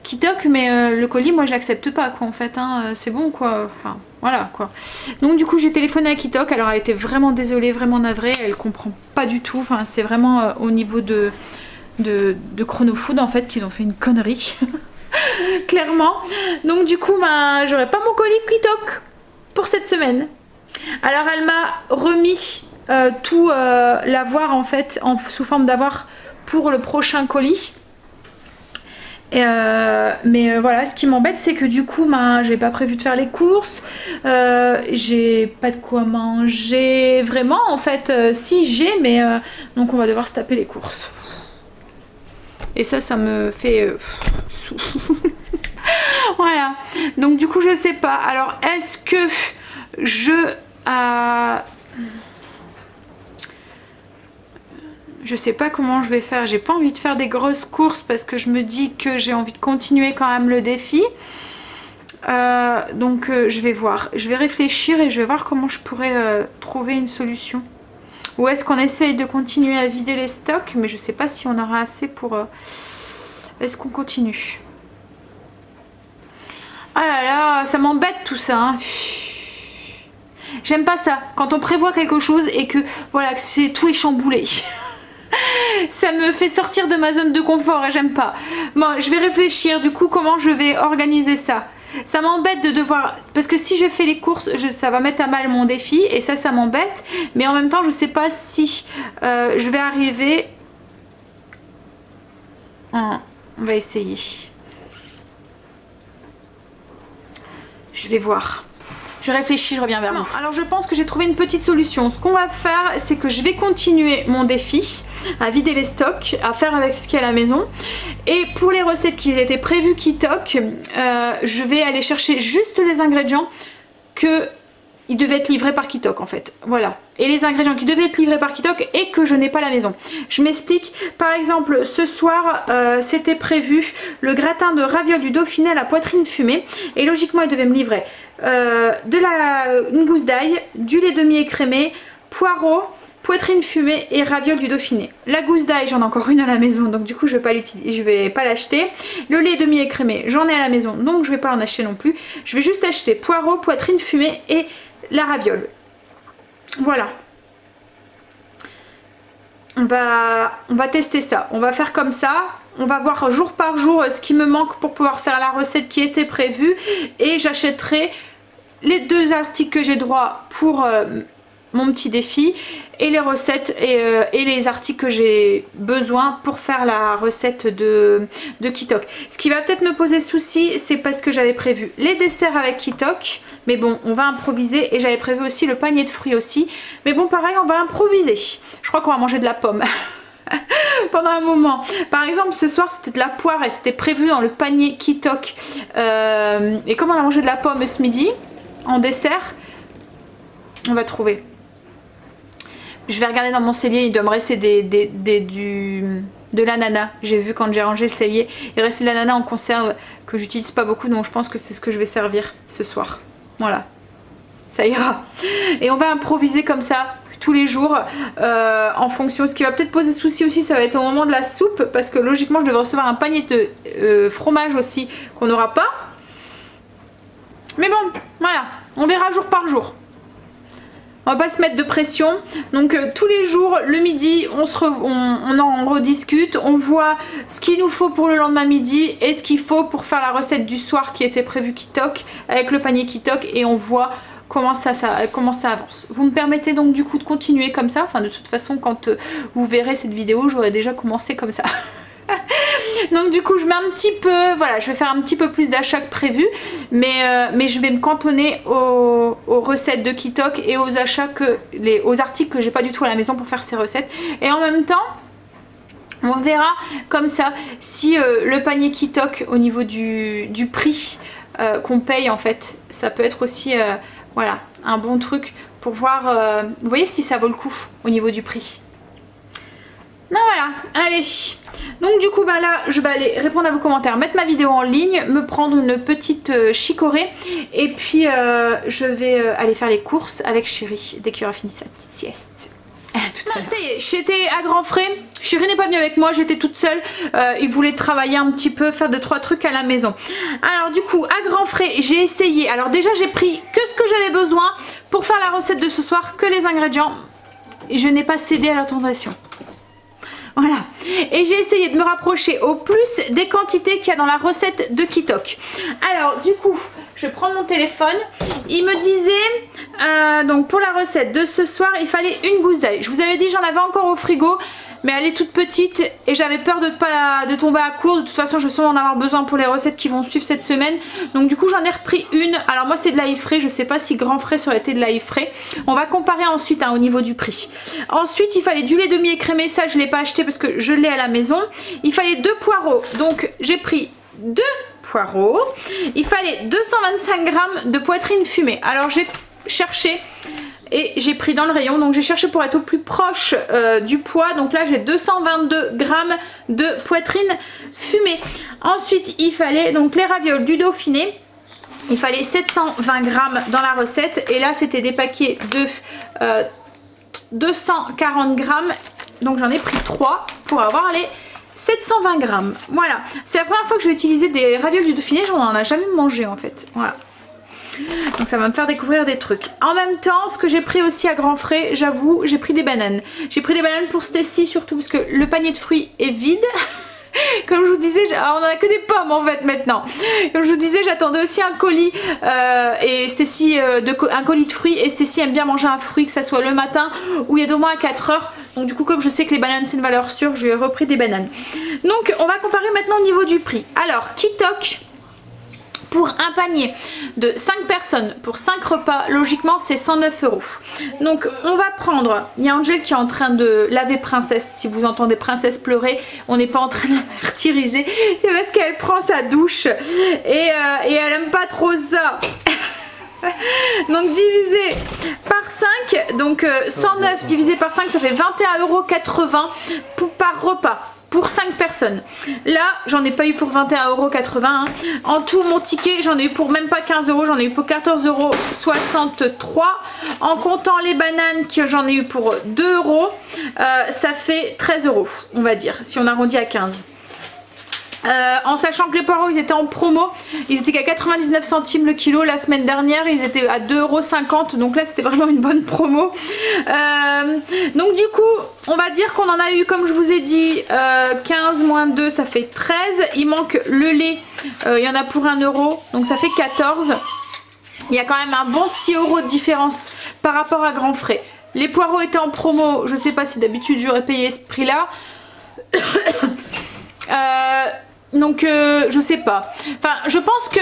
Kitok mais le colis moi je l'accepte pas quoi en fait. Hein, c'est bon quoi. Enfin voilà quoi. Donc du coup j'ai téléphoné à Kitok. Alors elle était vraiment désolée, vraiment navrée. Elle comprend pas du tout. Enfin c'est vraiment au niveau de Chrono Food en fait qu'ils ont fait une connerie clairement. Donc du coup ben j'aurai pas mon colis Kitok pour cette semaine. Alors elle m'a remis tout l'avoir en fait sous forme d'avoir pour le prochain colis. Mais voilà, ce qui m'embête c'est que du coup ben, j'ai pas prévu de faire les courses, j'ai pas de quoi manger vraiment en fait, si j'ai mais donc on va devoir se taper les courses. Et ça me fait voilà. Donc du coup je sais pas. Alors est-ce que je sais pas comment je vais faire. J'ai pas envie de faire des grosses courses parce que je me dis que j'ai envie de continuer quand même le défi. Donc je vais voir. Je vais réfléchir et je vais voir comment je pourrais trouver une solution. Ou est-ce qu'on essaye de continuer à vider les stocks? Mais je sais pas si on aura assez pour... Est-ce qu'on continue? Ah là là, ça m'embête tout ça. Hein. J'aime pas ça. Quand on prévoit quelque chose et que voilà, que tout est chamboulé. Ça me fait sortir de ma zone de confort et j'aime pas. Bon, je vais réfléchir du coup comment je vais organiser ça. Ça m'embête de devoir... Parce que si je fais les courses, ça va mettre à mal mon défi. Et ça m'embête. Mais en même temps, je sais pas si je vais arriver... On va essayer. Je vais voir. Je réfléchis, je reviens vers vous. Alors je pense que j'ai trouvé une petite solution. Ce qu'on va faire, c'est que je vais continuer mon défi à vider les stocks, à faire avec ce qu'il y a à la maison. Et pour les recettes qui étaient prévues Kitok, je vais aller chercher juste les ingrédients que il devait être livré par Kitok en fait. Voilà. Et les ingrédients qui devaient être livrés par Kitok et que je n'ai pas à la maison. Je m'explique. Par exemple, ce soir, c'était prévu le gratin de ravioles du Dauphiné à la poitrine fumée. Et logiquement, il devait me livrer une gousse d'ail, du lait demi-écrémé, poireaux, poitrine fumée et ravioles du Dauphiné. La gousse d'ail, j'en ai encore une à la maison, donc du coup je vais pas l'acheter. Le lait demi-écrémé, j'en ai à la maison, donc je vais pas en acheter non plus. Je vais juste acheter poireaux, poitrine fumée et la raviole. Voilà. On va tester ça. On va faire comme ça. On va voir jour par jour ce qui me manque pour pouvoir faire la recette qui était prévue. Et j'achèterai les 2 articles que j'ai droit pour mon petit défi. Et les recettes et les articles que j'ai besoin pour faire la recette de Kitok. Ce qui va peut-être me poser souci, c'est parce que j'avais prévu les desserts avec Kitok. Mais bon, on va improviser. Et j'avais prévu aussi le panier de fruits aussi. Mais bon, pareil, on va improviser. Je crois qu'on va manger de la pomme. pendant un moment. Par exemple, ce soir c'était de la poire et c'était prévu dans le panier Kitok. Et comme on a mangé de la pomme ce midi en dessert, on va trouver. Je vais regarder dans mon cellier, il doit me rester de l'ananas. J'ai vu quand j'ai rangé le cellier, il restait de l'ananas en conserve que j'utilise pas beaucoup, donc je pense que c'est ce que je vais servir ce soir. Voilà, ça ira. Et on va improviser comme ça tous les jours en fonction. Ce qui va peut-être poser souci aussi, ça va être au moment de la soupe, parce que logiquement je devrais recevoir un panier de fromage aussi qu'on n'aura pas. Mais bon, voilà, on verra jour par jour. On va pas se mettre de pression. Donc tous les jours, le midi, on en rediscute. On voit ce qu'il nous faut pour le lendemain midi et ce qu'il faut pour faire la recette du soir qui était prévue Kitok avec le panier Kitok. Et on voit comment ça avance. Vous me permettez donc du coup de continuer comme ça. Enfin de toute façon quand vous verrez cette vidéo, j'aurai déjà commencé comme ça. Donc du coup je mets un petit peu, voilà, je vais faire un petit peu plus d'achats que prévu, mais je vais me cantonner aux recettes de Kitok et aux achats aux articles que j'ai pas du tout à la maison pour faire ces recettes. Et en même temps on verra comme ça si le panier Kitok au niveau du prix qu'on paye en fait, ça peut être aussi voilà, un bon truc pour voir, vous voyez, si ça vaut le coup au niveau du prix. Non, voilà, allez. Donc du coup bah là je vais aller répondre à vos commentaires, mettre ma vidéo en ligne, me prendre une petite chicorée et puis je vais aller faire les courses avec Chérie dès qu'il aura fini sa petite sieste. Ça y est, j'étais à grands frais, Chérie n'est pas venue avec moi, j'étais toute seule, il voulait travailler un petit peu, faire 2-3 trucs à la maison. Alors du coup à grands frais j'ai essayé, alors déjà j'ai pris que ce que j'avais besoin pour faire la recette de ce soir, que les ingrédients, et je n'ai pas cédé à la tentation. Voilà, et j'ai essayé de me rapprocher au plus des quantités qu'il y a dans la recette de Kitok. Alors du coup, je prends mon téléphone, il me disait, donc pour la recette de ce soir, il fallait une gousse d'ail. Je vous avais dit j'en avais encore au frigo, mais elle est toute petite et j'avais peur de tomber à court. De toute façon je sens en avoir besoin pour les recettes qui vont suivre cette semaine. Donc du coup j'en ai repris une. Alors moi c'est de l'ail frais, je sais pas si grand frais ça aurait été de l'ail frais. On va comparer ensuite au niveau du prix. Ensuite il fallait du lait demi-écrémé, ça je l'ai pas acheté parce que je l'ai à la maison. Il fallait 2 poireaux, donc j'ai pris 2 poireaux. Il fallait 225 g de poitrine fumée. Alors j'ai cherché et j'ai pris dans le rayon, donc j'ai cherché pour être au plus proche du poids. Donc là j'ai 222 g de poitrine fumée. Ensuite il fallait donc les ravioles du Dauphiné, il fallait 720 g dans la recette et là c'était des paquets de 240 g, donc j'en ai pris 3 pour avoir les 720 g. Voilà, c'est la première fois que je vais utiliser des ravioles du Dauphiné, j'en ai jamais mangé en fait. Voilà. Donc ça va me faire découvrir des trucs. En même temps, ce que j'ai pris aussi à grands frais, j'avoue, j'ai pris des bananes. J'ai pris des bananes pour Stacy surtout parce que le panier de fruits est vide. Comme je vous disais, on en a que des pommes en fait maintenant. Comme je vous disais, j'attendais aussi un colis et Stacy, un colis de fruits, et Stacy aime bien manger un fruit, que ça soit le matin ou il y a 2 mois à 4 heures. Donc du coup comme je sais que les bananes c'est une valeur sûre, je lui ai repris des bananes. Donc on va comparer maintenant au niveau du prix. Alors Kitok, pour un panier de 5 personnes, pour 5 repas, logiquement c'est 109 €. Donc on va prendre, il y a Angel qui est en train de laver Princesse, si vous entendez Princesse pleurer, on n'est pas en train de la martyriser, c'est parce qu'elle prend sa douche et elle aime pas trop ça. Donc divisé par 5, donc 109 divisé par 5 ça fait 21,80 € par repas. Pour 5 personnes. Là, j'en ai pas eu pour 21,80 €. Hein. En tout, mon ticket, j'en ai eu pour même pas 15 €. J'en ai eu pour 14,63 €. En comptant les bananes, que j'en ai eu pour 2 €, ça fait 13 €, on va dire, si on arrondit à 15. En sachant que les poireaux ils étaient en promo, ils étaient qu'à 99 centimes le kilo. La semaine dernière ils étaient à 2,50 €, donc là c'était vraiment une bonne promo. Donc du coup on va dire qu'on en a eu, comme je vous ai dit, 15 moins 2 ça fait 13. Il manque le lait, il y en a pour 1 €, donc ça fait 14. Il y a quand même un bon 6 € de différence par rapport à grands frais. Les poireaux étaient en promo, je sais pas si d'habitude j'aurais payé ce prix là. Donc je sais pas. Enfin je pense que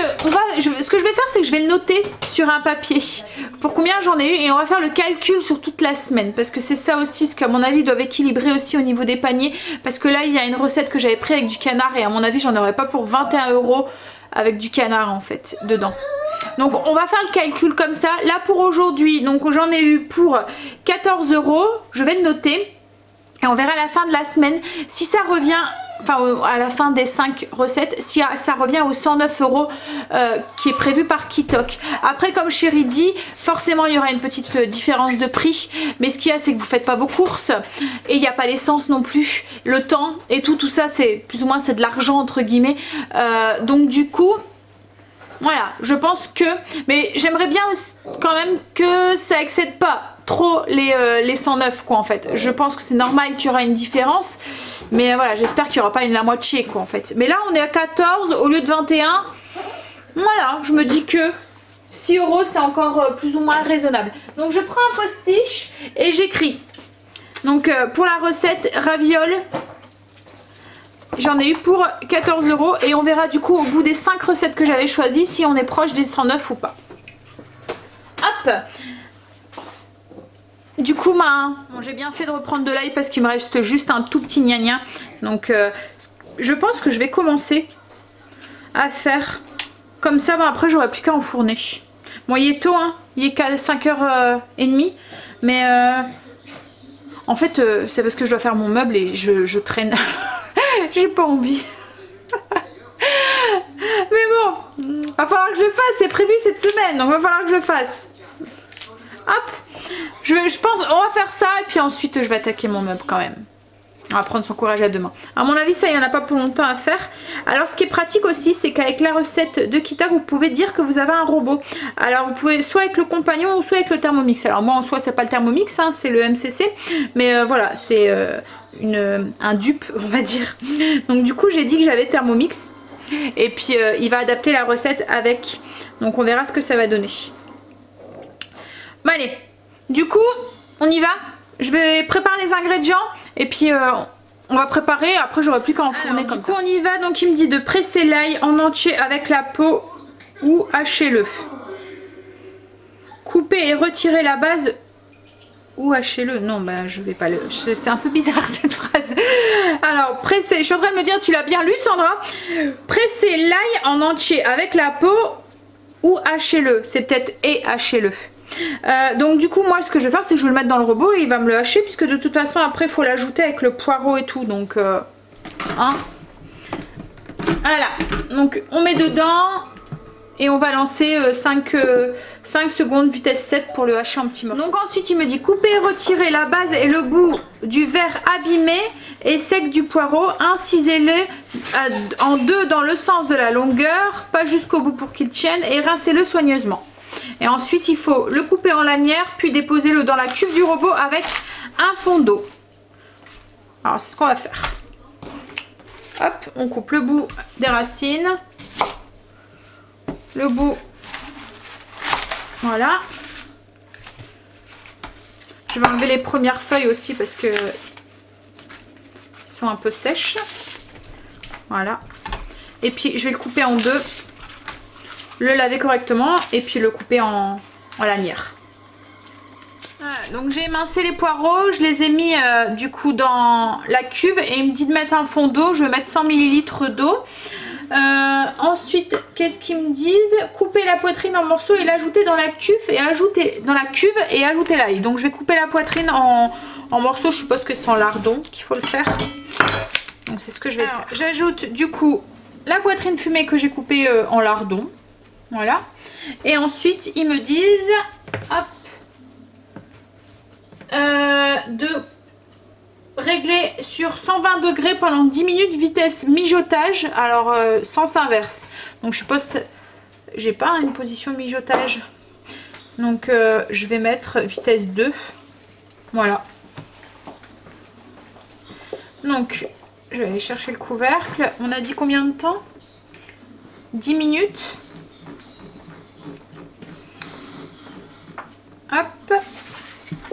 ce que je vais faire c'est que je vais le noter sur un papier pour combien j'en ai eu et on va faire le calcul sur toute la semaine parce que c'est ça aussi ce qu'à mon avis ils doivent équilibrer aussi au niveau des paniers parce que là il y a une recette que j'avais pris avec du canard et à mon avis j'en aurais pas pour 21 € avec du canard en fait dedans. Donc on va faire le calcul comme ça. Là pour aujourd'hui donc j'en ai eu pour 14 €. Je vais le noter et on verra à la fin de la semaine si ça revient. Enfin à la fin des 5 recettes si ça revient aux 109 € qui est prévu par Kitok. Après comme Chérie dit forcément il y aura une petite différence de prix mais ce qu'il y a c'est que vous faites pas vos courses et il n'y a pas l'essence non plus, le temps et tout ça c'est plus ou moins c'est de l'argent entre guillemets donc du coup voilà je pense que mais j'aimerais bien quand même que ça excède pas trop les 109 quoi en fait. Je pense que c'est normal qu'il y aura une différence mais voilà j'espère qu'il n'y aura pas la moitié quoi en fait. Mais là on est à 14 au lieu de 21. Voilà je me dis que 6 € c'est encore plus ou moins raisonnable. Donc je prends un post-it et j'écris. Donc pour la recette ravioles j'en ai eu pour 14 € et on verra du coup au bout des 5 recettes que j'avais choisies si on est proche des 109 ou pas. Hop. Du coup bon, j'ai bien fait de reprendre de l'ail parce qu'il me reste juste un tout petit gna-gna. Donc je pense que je vais commencer à faire comme ça. Bon, après j'aurai plus qu'à enfourner. Bon il est tôt hein, il est qu'à 5h30 mais en fait c'est parce que je dois faire mon meuble et je traîne. J'ai pas envie. Mais bon, va falloir que je le fasse, c'est prévu cette semaine donc va falloir que je le fasse. Hop. Je pense on va faire ça et puis ensuite je vais attaquer mon meuble quand même. On va prendre son courage à deux mains. À mon avis ça il n'y en a pas pour longtemps à faire. Alors ce qui est pratique aussi c'est qu'avec la recette de Kitok vous pouvez dire que vous avez un robot. Alors vous pouvez soit avec le compagnon ou soit avec le Thermomix. Alors moi en soi c'est pas le Thermomix hein, c'est le MCC. Mais voilà c'est un dupe on va dire. Donc du coup j'ai dit que j'avais Thermomix. Et puis il va adapter la recette avec. Donc on verra ce que ça va donner. Bon allez. Du coup, on y va. Je vais préparer les ingrédients et puis on va préparer. Après, j'aurai plus qu'à enfourner. Du coup, on y va. Donc, il me dit de presser l'ail en entier avec la peau ou hachez-le. Couper et retirer la base ou hachez-le. Non, bah je vais pas le. C'est un peu bizarre cette phrase. Alors, presser. Je suis en train de me dire, tu l'as bien lu, Sandra. Presser l'ail en entier avec la peau ou hachez-le. C'est peut-être et hachez-le. Donc du coup moi ce que je vais faire c'est que je vais le mettre dans le robot et il va me le hacher puisque de toute façon après il faut l'ajouter avec le poireau et tout donc hein. Voilà donc on met dedans et on va lancer 5 secondes vitesse 7 pour le hacher en petits morceaux. Donc ensuite il me dit couper et retirer la base et le bout du verre abîmé et sec du poireau, incisez-le en deux dans le sens de la longueur, pas jusqu'au bout pour qu'il tienne et rincez-le soigneusement. Et ensuite il faut le couper en lanière puis déposer-le dans la cuve du robot avec un fond d'eau. Alors c'est ce qu'on va faire. Hop, on coupe le bout des racines. Le bout. Voilà. Je vais enlever les premières feuilles aussi parce que ils sont un peu sèches. Voilà. Et puis je vais le couper en deux. Le laver correctement et puis le couper en lanière. Voilà, donc j'ai émincé les poireaux, je les ai mis du coup dans la cuve et il me dit de mettre un fond d'eau, je vais mettre 100 ml d'eau. Ensuite, qu'est-ce qu'ils me disent? Couper la poitrine en morceaux et l'ajouter dans la cuve et ajouter l'ail. Donc je vais couper la poitrine en morceaux, je suppose que c'est en lardon qu'il faut le faire. Donc c'est ce que je vais faire. J'ajoute du coup la poitrine fumée que j'ai coupée en lardon. Voilà. Et ensuite, ils me disent hop, de régler sur 120 degrés pendant 10 minutes, vitesse mijotage. Alors, sens inverse. Donc, je suppose j'ai pas une position mijotage. Donc, je vais mettre vitesse 2. Voilà. Donc, je vais aller chercher le couvercle. On a dit combien de temps? 10 minutes. Hop.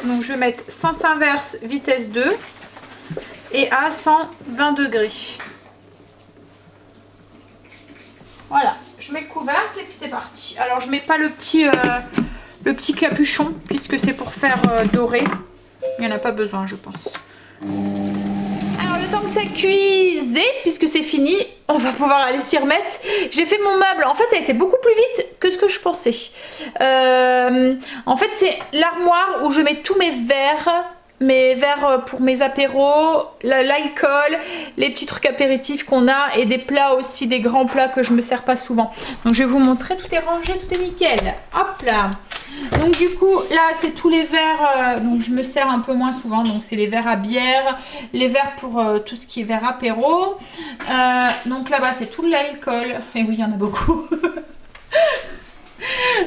Donc je vais mettre sens inverse vitesse 2 et à 120 degrés. je mets le couvercle et puis c'est parti. Alors je mets pas le petit capuchon puisque c'est pour faire doré. Il n'y en a pas besoin je pense. Alors le temps que ça cuise, puisque c'est fini, on va pouvoir aller s'y remettre. J'ai fait mon meuble, en fait ça a été beaucoup plus vite que ce que je pensais. En fait c'est l'armoire où je mets tous mes verres pour mes apéros, l'alcool, les petits trucs apéritifs qu'on a et des plats aussi, des grands plats que je me sers pas souvent. Donc je vais vous montrer, tout est rangé, tout est nickel. Hop là. Donc du coup là c'est tous les verres, donc je me sers un peu moins souvent, donc c'est les verres à bière, les verres pour tout ce qui est verre apéro. Donc là-bas c'est tout l'alcool, et oui il y en a beaucoup.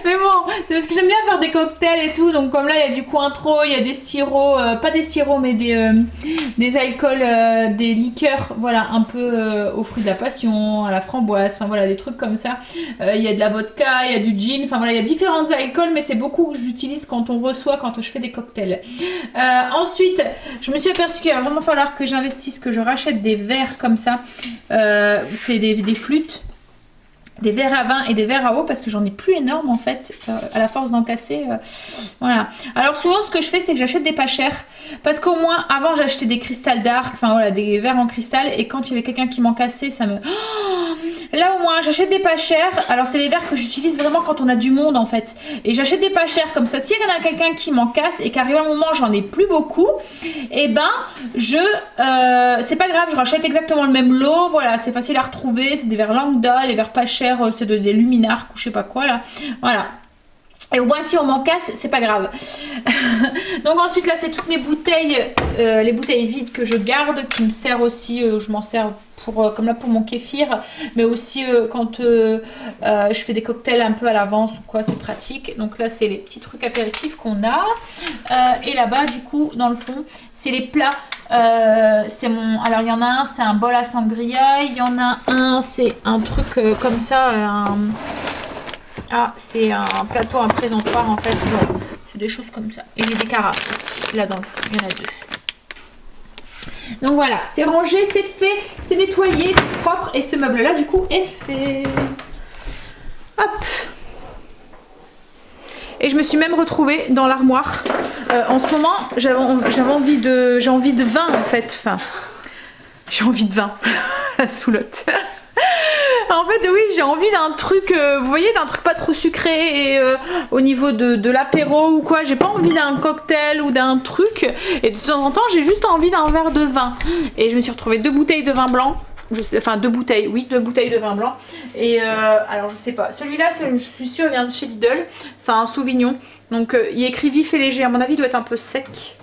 Mais bon, c'est parce que j'aime bien faire des cocktails et tout, donc comme là il y a du Cointreau, il y a des sirops, pas des sirops mais des alcools, des liqueurs, voilà, un peu aux fruits de la passion, à la framboise, enfin voilà, des trucs comme ça. Il y a de la vodka, il y a du gin, enfin voilà, il y a différents alcools, mais c'est beaucoup que j'utilise quand on reçoit, quand je fais des cocktails. Ensuite, je me suis aperçue qu'il va vraiment falloir que j'investisse, que je rachète des verres comme ça, c'est des flûtes. Des verres à vin et des verres à eau parce que j'en ai plus énorme en fait à la force d'en casser voilà. Alors souvent ce que je fais c'est que j'achète des pas chers parce qu'au moins avant j'achetais des cristal dark, enfin voilà, des verres en cristal, et quand il y avait quelqu'un qui m'en cassait ça me... Là au moins j'achète des pas chers. Alors c'est des verres que j'utilise vraiment quand on a du monde en fait, et j'achète des pas chers comme ça. S'il y en a quelqu'un qui m'en casse et qu'arrive un moment j'en ai plus beaucoup, et ben c'est pas grave, je rachète exactement le même lot. Voilà, c'est facile à retrouver, c'est des verres lambda, des verres pas chers, c'est des luminarques ou je sais pas quoi là, voilà. Et au moins si on m'en casse c'est pas grave. Donc ensuite là c'est toutes mes bouteilles, les bouteilles vides que je garde, qui me servent aussi, je m'en sers pour, comme là pour mon kéfir, mais aussi quand je fais des cocktails un peu à l'avance ou quoi, c'est pratique. Donc là c'est les petits trucs apéritifs qu'on a, et là-bas du coup dans le fond c'est les plats. Alors il y en a un, c'est un bol à sangria, il y en a un, c'est un truc comme ça, c'est un plateau, un présentoir en fait, voilà. C'est des choses comme ça. Et j'ai des carafes aussi, là dans le fond, il y en a deux. Donc voilà, c'est rangé, c'est fait, c'est nettoyé, c'est propre, et ce meuble là du coup est fait. Hop. Et je me suis même retrouvée dans l'armoire. En ce moment, j'ai envie de vin en fait. Enfin, j'ai envie de vin. La soulotte. En fait, oui, j'ai envie d'un truc, vous voyez, d'un truc pas trop sucré, et au niveau de l'apéro ou quoi, j'ai pas envie d'un cocktail ou d'un truc, et de temps en temps, j'ai juste envie d'un verre de vin. Et je me suis retrouvée 2 bouteilles de vin blanc. Enfin 2 bouteilles, oui, 2 bouteilles de vin blanc. Et alors je sais pas, celui-là je suis sûre il vient de chez Lidl, c'est un Sauvignon, donc il est écrit vif et léger, à mon avis il doit être un peu sec,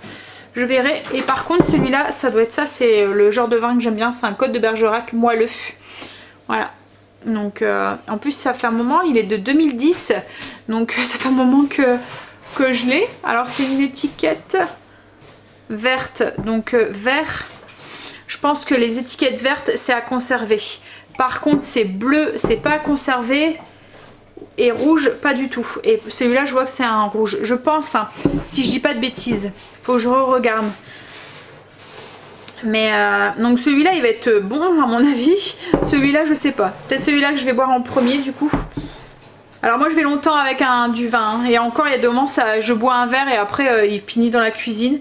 je verrai. Et par contre celui-là ça doit être ça, c'est le genre de vin que j'aime bien, c'est un Côte de Bergerac moelleux, voilà. Donc en plus ça fait un moment, il est de 2010, donc ça fait un moment que je l'ai. Alors c'est une étiquette verte, donc vert. Je pense que les étiquettes vertes c'est à conserver. Par contre c'est bleu, c'est pas à conserver, et rouge pas du tout. Et celui-là je vois que c'est un rouge, je pense, hein, si je dis pas de bêtises. Faut que je regarde. Mais donc celui-là il va être bon à mon avis. Celui-là je sais pas. Peut-être celui-là que je vais boire en premier du coup. Alors moi je vais longtemps avec du vin, hein. Et encore il y a des moments je bois un verre et après il finit dans la cuisine,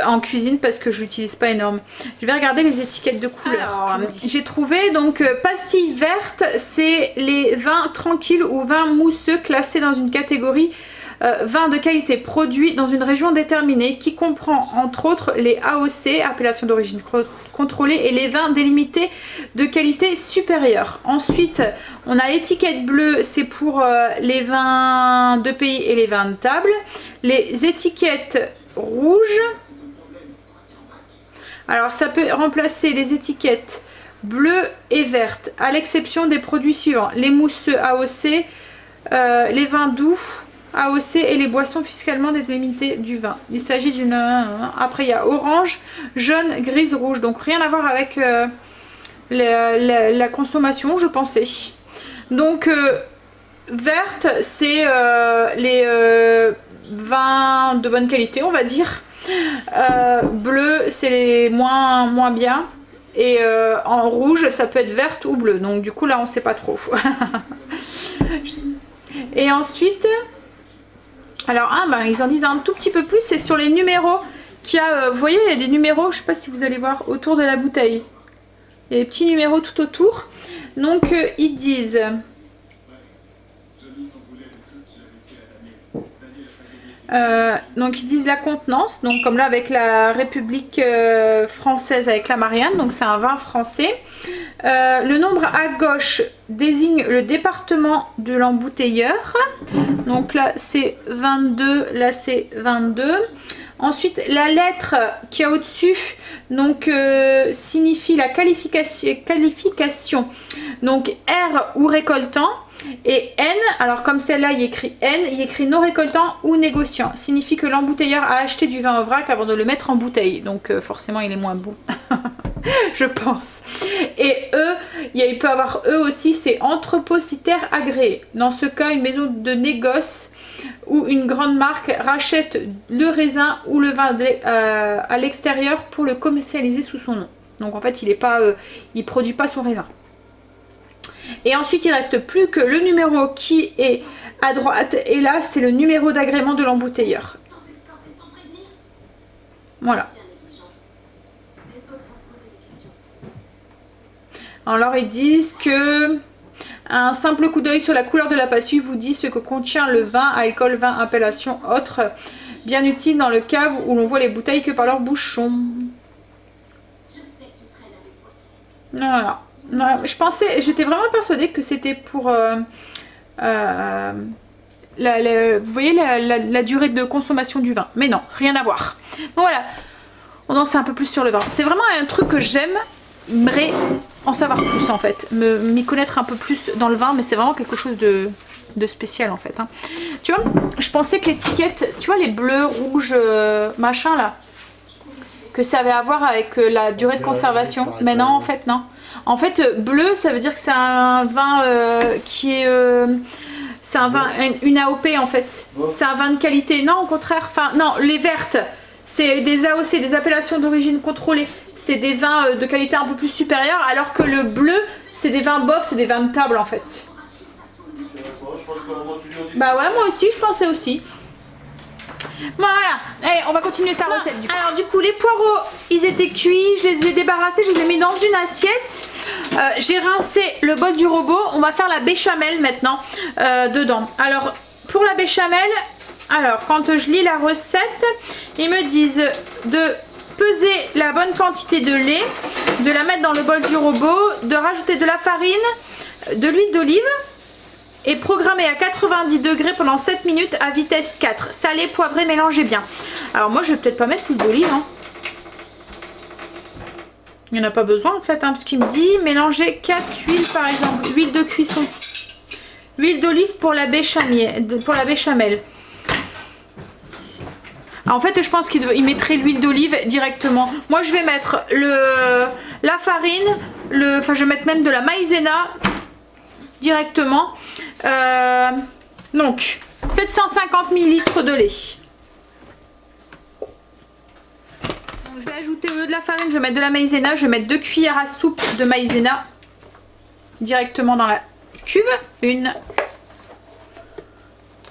en cuisine, parce que je l'utilise pas énorme. Je vais regarder les étiquettes de couleur. J'ai trouvé donc pastilles vertes, c'est les vins tranquilles ou vins mousseux classés dans une catégorie vin de qualité produit dans une région déterminée, qui comprend entre autres les AOC, appellation d'origine contrôlée, et les vins délimités de qualité supérieure. Ensuite on a l'étiquette bleue, c'est pour les vins de pays et les vins de table. Les étiquettes rouges, alors ça peut remplacer les étiquettes bleues et vertes, à l'exception des produits suivants: les mousseux AOC, les vins doux AOC et les boissons fiscalement délimitées du vin. Il s'agit d'une... Après il y a orange, jaune, grise, rouge. Donc rien à voir avec la consommation, je pensais. Donc verte c'est les vins de bonne qualité on va dire. Bleu c'est les moins bien. et en rouge ça peut être verte ou bleue, donc du coup là on sait pas trop. Et ensuite, alors ils en disent un tout petit peu plus, c'est sur les numéros qu'il y a, vous voyez il y a des numéros, je sais pas si vous allez voir autour de la bouteille, il y a des petits numéros tout autour, donc ils disent... donc ils disent la contenance, donc comme là avec la République française avec la Marianne, donc c'est un vin français. Le nombre à gauche désigne le département de l'embouteilleur, donc là c'est 22, là c'est 22. Ensuite la lettre qui est au dessus donc signifie la qualification, donc R ou récoltant. Et N, alors comme celle-là il écrit N, il écrit non récoltant ou négociant, signifie que l'embouteilleur a acheté du vin au vrac avant de le mettre en bouteille, donc forcément il est moins bon. Je pense. Et E, il peut avoir E aussi, c'est entrepositaire agréé. Dans ce cas, une maison de négoce ou une grande marque rachète le raisin ou le vin à l'extérieur pour le commercialiser sous son nom. Donc en fait il produit pas son raisin. Et ensuite il reste plus que le numéro qui est à droite, et là c'est le numéro d'agrément de l'embouteilleur. Voilà. Alors ils disent que un simple coup d'œil sur la couleur de la passue vous dit ce que contient le vin, alcool, vin, appellation, autre, bien utile dans le cas où l'on voit les bouteilles que par leur bouchon. Voilà. Je pensais, j'étais vraiment persuadée que c'était pour vous voyez la durée de consommation du vin, mais non, rien à voir. Donc voilà, on en sait un peu plus sur le vin. C'est vraiment un truc que j'aimerais en savoir plus en fait, m'y connaître un peu plus dans le vin, mais c'est vraiment quelque chose de spécial en fait. Hein. Tu vois, je pensais que l'étiquette, tu vois les bleus, rouges, machin là, que ça avait à voir avec la durée de conservation, mais non en fait non. En fait, bleu, ça veut dire que c'est un vin qui est... c'est un vin, une AOP en fait. C'est un vin de qualité. Non, au contraire. Enfin, non, les vertes, c'est des AOC, des appellations d'origine contrôlée. C'est des vins de qualité un peu plus supérieure. Alors que le bleu, c'est des vins bof, c'est des vins de table en fait. Bah ouais, moi aussi, je pensais aussi. Voilà, allez, on va continuer sa recette du coup. Alors du coup les poireaux ils étaient cuits, je les ai débarrassés, je les ai mis dans une assiette. J'ai rincé le bol du robot, on va faire la béchamel maintenant dedans. Alors pour la béchamel, alors quand je lis la recette, ils me disent de peser la bonne quantité de lait, de la mettre dans le bol du robot, de rajouter de la farine, de l'huile d'olive, et programmer à 90 degrés pendant 7 minutes à vitesse 4. Salé, poivré, mélangez bien. Alors moi je vais peut-être pas mettre l'huile d'olive. Hein. Il n'y en a pas besoin en fait, hein, parce qu'il me dit mélanger 4 huiles par exemple. Huile de cuisson. Huile d'olive pour la béchamel. Alors, en fait je pense qu'il mettrait l'huile d'olive directement. Moi je vais mettre la farine, enfin je vais mettre même de la maïzena directement. Donc 750 ml de lait. Donc, je vais ajouter au lieu de la farine, je vais mettre de la maïzena, je vais mettre 2 cuillères à soupe de maïzena directement dans la cube, 1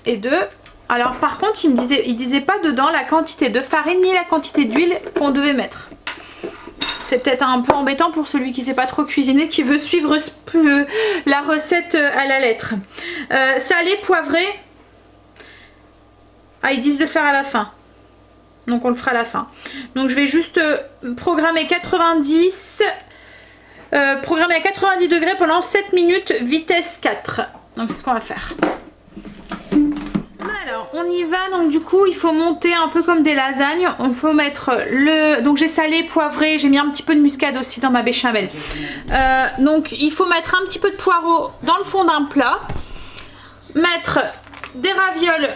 et 2. Alors par contre il disait pas dedans la quantité de farine ni la quantité d'huile qu'on devait mettre. C'est peut-être un peu embêtant pour celui qui ne sait pas trop cuisiner, qui veut suivre la recette à la lettre. Salé, poivré. Ah, ils disent de le faire à la fin. Donc on le fera à la fin. Donc je vais juste programmer 90 degrés pendant 7 minutes, vitesse 4. Donc c'est ce qu'on va faire. Alors on y va, donc du coup il faut monter un peu comme des lasagnes. Il faut mettre donc j'ai salé, poivré, j'ai mis un petit peu de muscade aussi dans ma béchamel. Donc il faut mettre un petit peu de poireau dans le fond d'un plat, mettre des ravioles,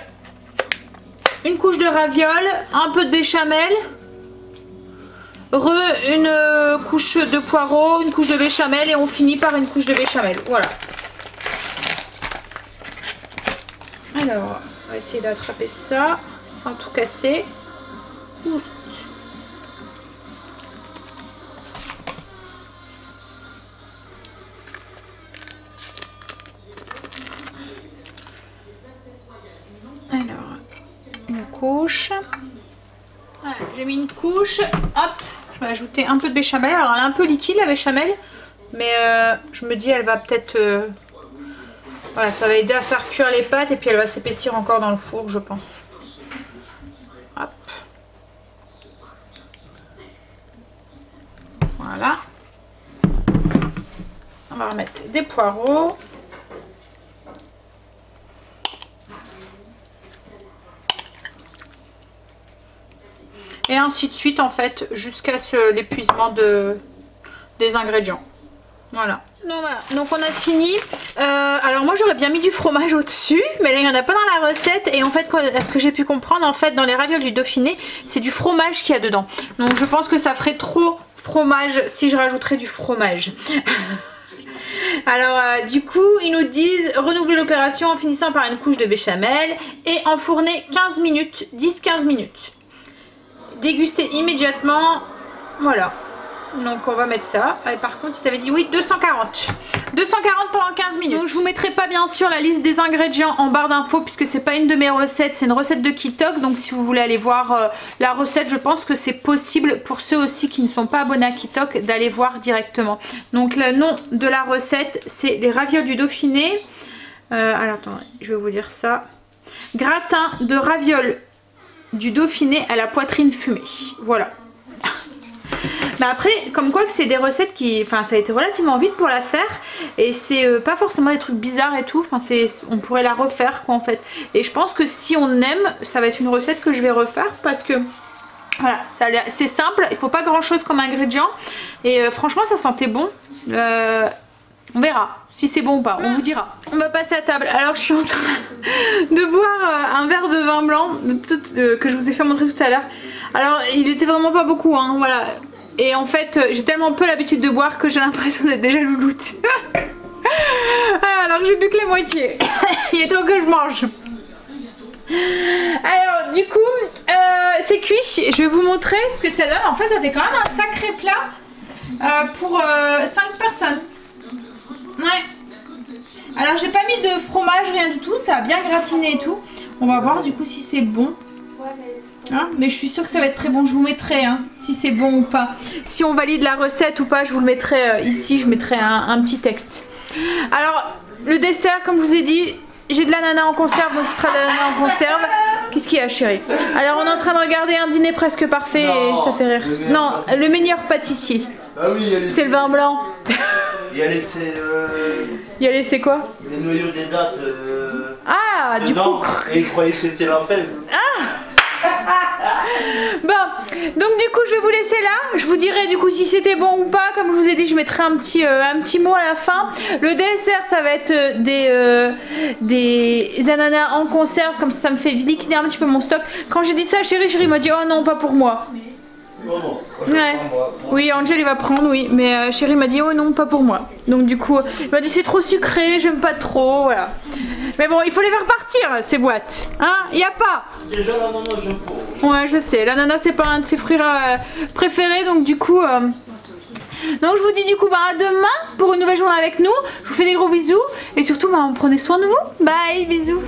une couche de ravioles, un peu de béchamel, une couche de poireau, une couche de béchamel et on finit par une couche de béchamel. Voilà. Alors on va essayer d'attraper ça sans tout casser. J'ai mis une couche, hop, je vais ajouter un peu de béchamel. Alors elle est un peu liquide la béchamel, mais je me dis elle va peut-être... voilà, ça va aider à faire cuire les pâtes et puis elle va s'épaissir encore dans le four, je pense. Hop. Voilà. On va remettre des poireaux. Et ainsi de suite en fait jusqu'à l'épuisement des ingrédients. Voilà. Donc on a fini. Alors moi j'aurais bien mis du fromage au-dessus, mais là il n'y en a pas dans la recette. Et en fait, à ce que j'ai pu comprendre, en fait dans les ravioles du Dauphiné, c'est du fromage qu'il y a dedans. Donc je pense que ça ferait trop fromage si je rajouterais du fromage. Alors du coup ils nous disent renouveler l'opération en finissant par une couche de béchamel et enfourner 15 minutes, 10-15 minutes. Déguster immédiatement. Voilà. Donc on va mettre ça. Et par contre ils avaient dit oui 240 pendant 15 minutes. Donc je vous mettrai pas bien sûr la liste des ingrédients en barre d'infos puisque c'est pas une de mes recettes, c'est une recette de Kitok. Donc si vous voulez aller voir la recette, je pense que c'est possible pour ceux aussi qui ne sont pas abonnés à Kitok d'aller voir directement. Donc le nom de la recette c'est les ravioles du Dauphiné. Alors attendez, je vais vous dire ça. Gratin de ravioles du Dauphiné à la poitrine fumée. Voilà. Mais après, comme quoi que c'est des recettes qui... Enfin, ça a été relativement vite pour la faire. Et c'est pas forcément des trucs bizarres et tout. Enfin, on pourrait la refaire, quoi, en fait. Et je pense que si on aime, ça va être une recette que je vais refaire. Parce que, voilà, c'est simple. Il faut pas grand-chose comme ingrédient. Et franchement, ça sentait bon. On verra si c'est bon ou pas. On vous dira. On va passer à table. Alors, je suis en train de boire un verre de vin blanc que je vous ai fait montrer tout à l'heure. Alors, il était vraiment pas beaucoup, hein, voilà. Et en fait, j'ai tellement peu l'habitude de boire que j'ai l'impression d'être déjà louloute. Alors, j'ai bu que la moitié. Il est temps que je mange. Alors, du coup, c'est cuit. Je vais vous montrer ce que ça donne. En fait, ça fait quand même un sacré plat pour 5 personnes. Ouais. Alors, j'ai pas mis de fromage, rien du tout. Ça a bien gratiné et tout. On va voir du coup si c'est bon. Hein, mais je suis sûre que ça va être très bon, je vous mettrai si c'est bon ou pas. Si on valide la recette ou pas, je vous le mettrai ici, je mettrai un petit texte. Alors, le dessert, comme je vous ai dit, j'ai de l'ananas en conserve, donc ce sera de l'ananas en conserve. Qu'est-ce qu'il y a, chérie? Alors, on est en train de regarder un dîner presque parfait et ça fait rire. Non, le meilleur pâtissier. Ah oui, c'est le vin blanc. Il a laissé... Il a laissé quoi? Les noyaux des dattes. Ah, du coup. Et il croyait que c'était la fève. Ah. Bon, donc du coup je vais vous laisser là. Je vous dirai du coup si c'était bon ou pas. Comme je vous ai dit, je mettrai un petit mot à la fin. Le dessert, ça va être des ananas en conserve. Comme ça me fait liquider un petit peu mon stock. Quand j'ai dit ça, chérie m'a dit oh non, pas pour moi. Non, ouais. Oui, Angel il va prendre, oui, mais chérie m'a dit oh non, pas pour moi. Donc du coup il m'a dit c'est trop sucré, j'aime pas trop, voilà. Mais bon, il faut les faire partir ces boîtes, hein, y a pas. Déjà l'ananas j'aime pas. Ouais, je sais, l'ananas c'est pas un de ses fruits préférés, donc du coup donc je vous dis du coup à demain pour une nouvelle journée avec nous. Je vous fais des gros bisous et surtout prenez soin de vous. Bye, bisous.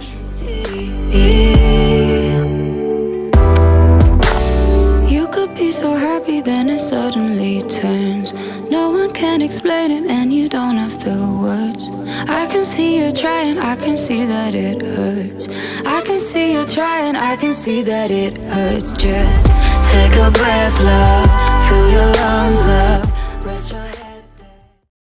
Could be so happy, then it suddenly turns. No one can explain it, and you don't have the words. I can see you trying, I can see that it hurts. I can see you trying, I can see that it hurts. Just take a breath, love, fill your lungs up.